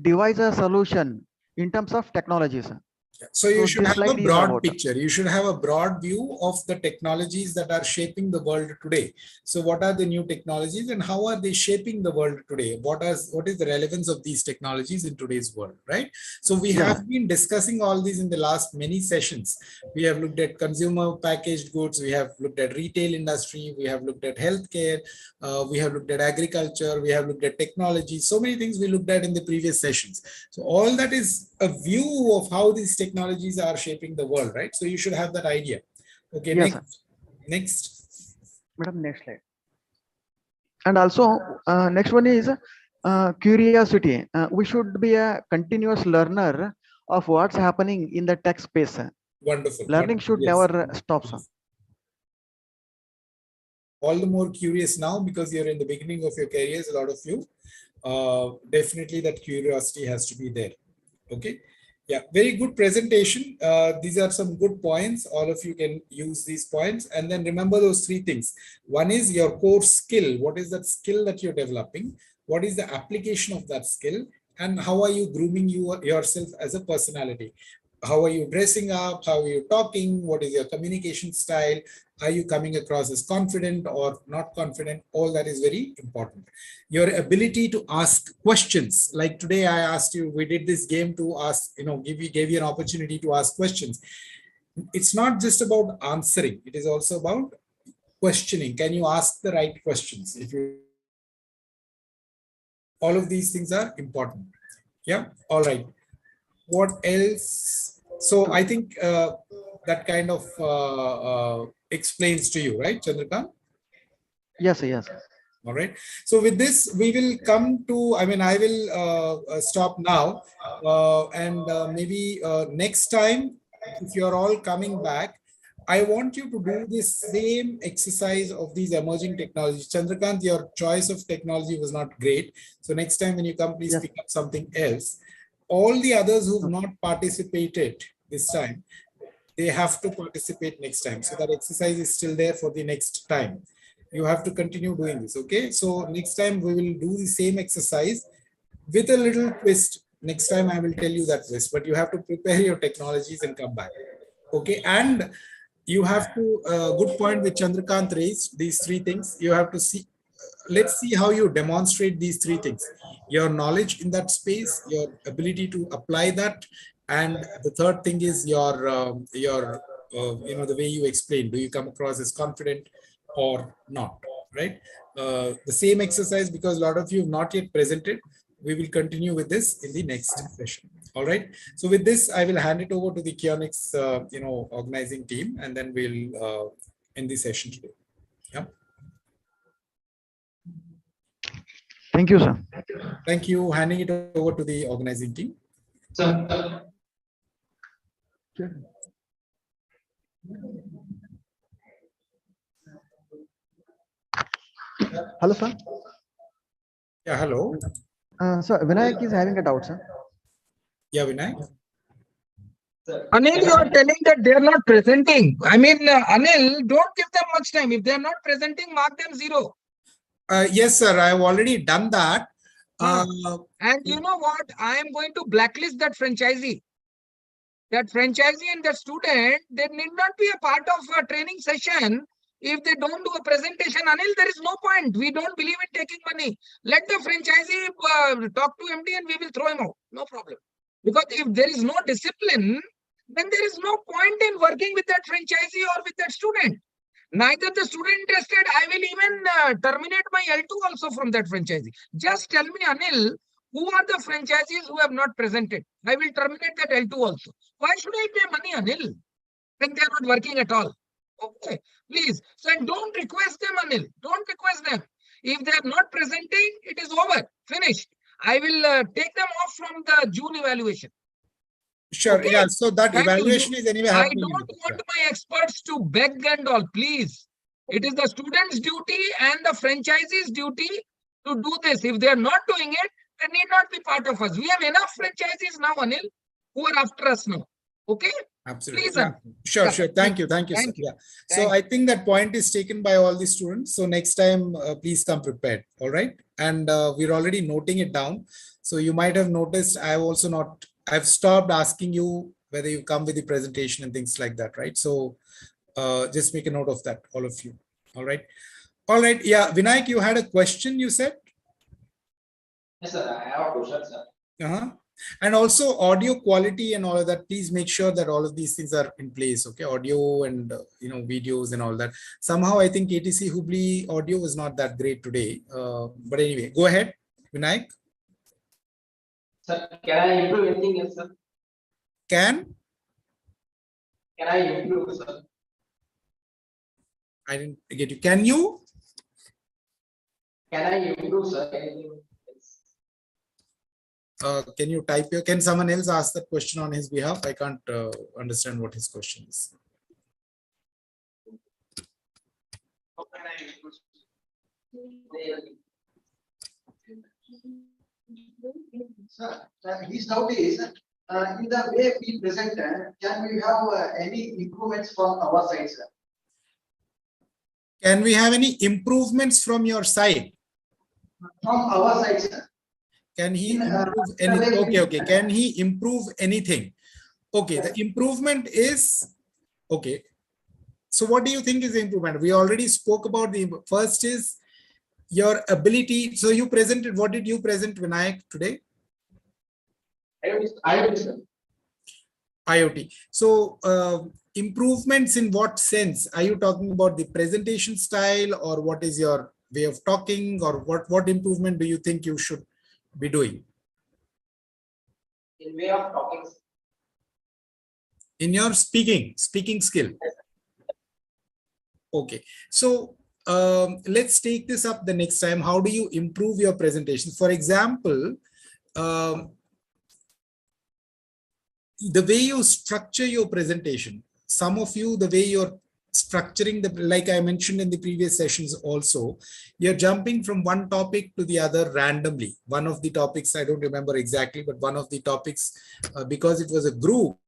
devise a solution in terms of technologies. So you So should this have slide a is broad about. picture. You should have a broad view of the technologies that are shaping the world today. So what are the new technologies and how are they shaping the world today? What is the relevance of these technologies in today's world, right? So we Yes. have been discussing all these in the last many sessions. We have looked at consumer packaged goods. We have looked at retail industry. We have looked at healthcare. We have looked at agriculture. We have looked at technology. So many things we looked at in the previous sessions. So all that is a view of how these technologies are shaping the world, right? So you should have that idea. Okay, Yes, next. Madam, next slide. And also, next one is curiosity. We should be a continuous learner of what's happening in the tech space. Wonderful. Learning should never stop. Sir. All the more curious now because you're in the beginning of your careers, a lot of you. Definitely that curiosity has to be there. Okay. Yeah, very good presentation. These are some good points. All of you can use these points. And then remember those three things. One is your core skill. What is that skill that you're developing? What is the application of that skill? And how are you grooming yourself as a personality? How are you dressing up? How are you talking? What is your communication style? Are you coming across as confident or not confident? All that is very important. Your ability to ask questions. Like today, I asked you, we did this game to ask, gave you an opportunity to ask questions. It's not just about answering. It is also about questioning. Can you ask the right questions? All of these things are important. Yeah. All right. What else? So I think that kind of explains to you, right, Chandrakant? Yes, yes. All right. So with this, we will come to, I will stop now and maybe next time, if you're all coming back, I want you to do this same exercise of these emerging technologies. Chandrakant, your choice of technology was not great. So next time when you come, please pick up something else. All the others who've not participated this time, they have to participate next time. So that exercise is still there for the next time. You have to continue doing this, okay? So next time we will do the same exercise with a little twist. Next time I will tell you that twist, but you have to prepare your technologies and come back, okay? And you have to, good point which Chandrakant raised, these three things, you have to see, let's see how you demonstrate these three things. Your knowledge in that space, your ability to apply that, and the third thing is your the way you explain. Do you come across as confident or not, right? The same exercise, because a lot of you have not yet presented. We will continue with this in the next session. All right. So with this, I will hand it over to the Kionix, organizing team, and then we'll end the session today. Yeah. Thank you, sir. Thank you. Handing it over to the organizing team. Sir. Hello, sir. Yeah, hello. Sir, Vinayak is having a doubt, sir. Yeah, Vinayak. Anil, you are telling that they are not presenting. I mean, Anil, don't give them much time. If they are not presenting, mark them 0. Yes, sir. I have already done that. And you know what? I am going to blacklist that franchisee. That franchisee and that student, they need not be a part of a training session. If they don't do a presentation, Anil, there is no point. We don't believe in taking money. Let the franchisee talk to MD and we will throw him out. No problem. Because if there is no discipline, then there is no point in working with that franchisee or with that student. Neither the student interested, I will even terminate my L2 also from that franchisee. Just tell me, Anil, who are the franchisees who have not presented? I will terminate that L2 also. Why should I pay money, Anil, when they are not working at all? Okay, please. So don't request them, Anil. Don't request them. If they are not presenting, it is over. Finished. I will take them off from the June evaluation. Sure. Okay? Yeah. So that Thank evaluation you. is anyway I happening. don't want my experts to beg and all, please. It is the student's duty and the franchisee's duty to do this. If they are not doing it, they need not be part of us. We have enough franchisees now, Anil, who are after us now. Okay? Absolutely. Please, Yeah. Sure, yeah, sure. Thank you. Thank you, sir. Thank you. Yeah. So Thank I think that point is taken by all the students. So next time, please come prepared. All right. And we're already noting it down. So you might have noticed I've stopped asking you whether you come with the presentation and things like that, right? So just make a note of that, all of you. All right. All right. Yeah. Vinayak, you had a question, you said? Yes, sir. I have a question, sir. Uh-huh. And also audio quality and all of that, please make sure that all of these things are in place. Okay, audio and videos and all that. Somehow I think KTC Hubli audio was not that great today, but anyway, go ahead, Vinayak. Sir, can I improve anything else, sir? Can I improve, sir? I didn't get you. Can you? Can I improve, sir? Anything else? Can you type here? Can someone else ask that question on his behalf? I can't understand what his question is. How can I improve? Sir, his doubt is, in the way we present, can we have any improvements from our side, sir? Can we have any improvements from your side? From our side, sir. Can he In, improve in a way anything? we- Okay. Can he improve anything? Okay, the improvement is, okay. So what do you think is the improvement? We already spoke about the first is your ability. So you presented, what did you present, Vinayak, today? IoT, sir. IoT. So improvements in what sense? Are you talking about the presentation style, or what is your way of talking, or what improvement do you think you should be doing? In way of talking, sir. In your speaking skill. Okay, so let's take this up the next time. How do you improve your presentation? For example, the way you structure your presentation, some of you, the way you're structuring like I mentioned in the previous sessions also, you're jumping from one topic to the other randomly. One of the topics, I don't remember exactly, but one of the topics, because it was a group,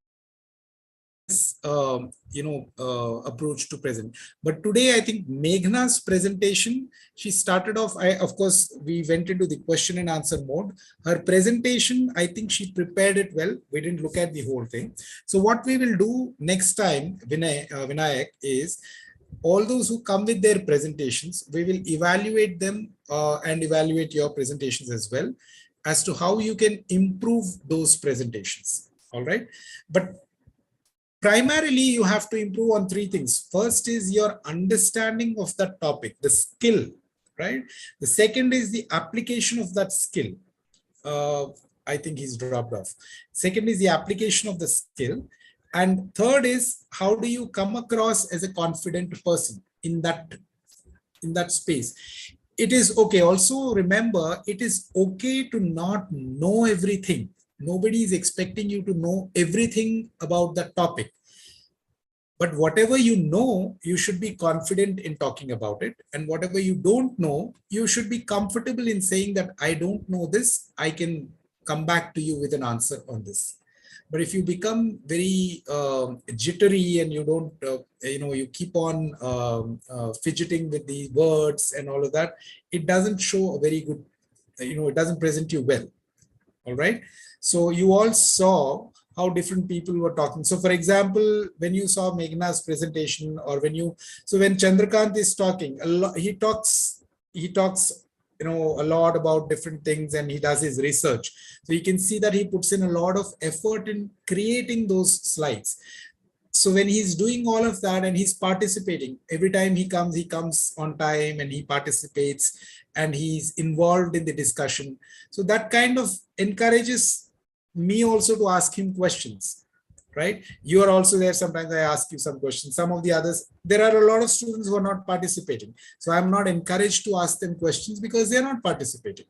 approach to present. But today I think Meghna's presentation, she started off, of course we went into the question and answer mode. Her presentation, I think she prepared it well. We didn't look at the whole thing. So what we will do next time, Vinayak, is all those who come with their presentations, we will evaluate them and evaluate your presentations as well, as to how you can improve those presentations. All right, but primarily you have to improve on three things. First is your understanding of that topic, the skill, right? The second is the application of that skill. I think he's dropped off. Second is the application of the skill. And third is, how do you come across as a confident person in that space? It is okay. Also remember, it is okay to not know everything. Nobody is expecting you to know everything about that topic. But whatever you know, you should be confident in talking about it. And whatever you don't know, you should be comfortable in saying that I don't know this. I can come back to you with an answer on this. But if you become very jittery and you don't, you keep on fidgeting with the words and all of that, it doesn't show a very good, it doesn't present you well. All right. So you all saw how different people were talking. So for example, when you saw Meghna's presentation, or when Chandrakant is talking, he talks, a lot about different things, and he does his research. So you can see that he puts in a lot of effort in creating those slides. So when he's doing all of that and he's participating, every time he comes on time and he participates and he's involved in the discussion. So that kind of encourages me also to ask him questions, right? You are also there. Sometimes I ask you some questions. Some of the others, there are a lot of students who are not participating. So I'm not encouraged to ask them questions because they're not participating.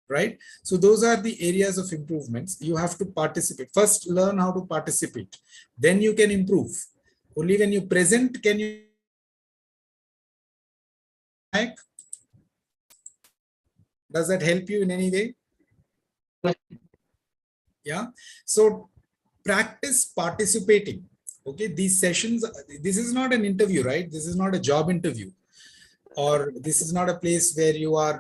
Right? So those are the areas of improvements. You have to participate. First, learn how to participate. Then you can improve. Only when you present can you. Does that help you in any way? Yeah. So practice participating. Okay, these sessions, this is not an interview, right? This is not a job interview, or this is not a place where you are,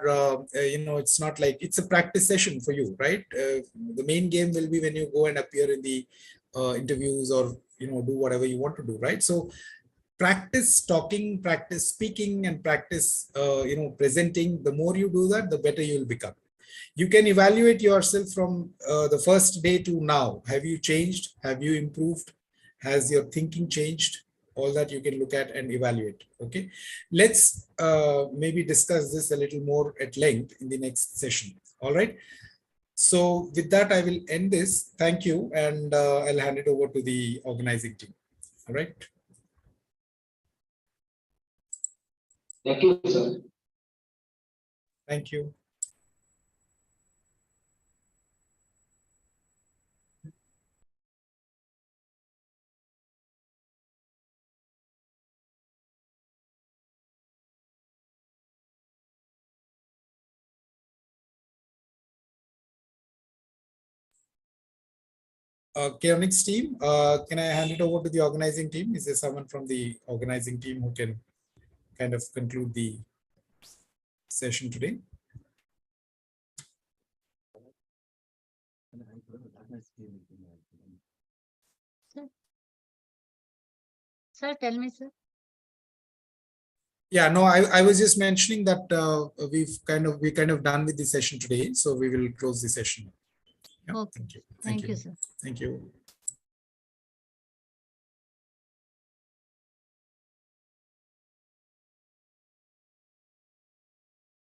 it's not like, it's a practice session for you, right? The main game will be when you go and appear in the interviews, or, do whatever you want to do, right? So practice talking, practice speaking, and practice, presenting. The more you do that, the better you will become. You can evaluate yourself from the first day to now. Have you changed? Have you improved? Has your thinking changed? All that you can look at and evaluate. Okay, let's maybe discuss this a little more at length in the next session. All right. So with that, I will end this. Thank you, and I'll hand it over to the organizing team. All right. Thank you, sir. Thank you. Next team, can I hand it over to the organizing team? Is there someone from the organizing team who can kind of conclude the session today? Sir, tell me, sir. Yeah, no, I was just mentioning that we're kind of done with the session today, so we will close the session. Yeah, Okay. thank you. Thank you, sir. Thank you.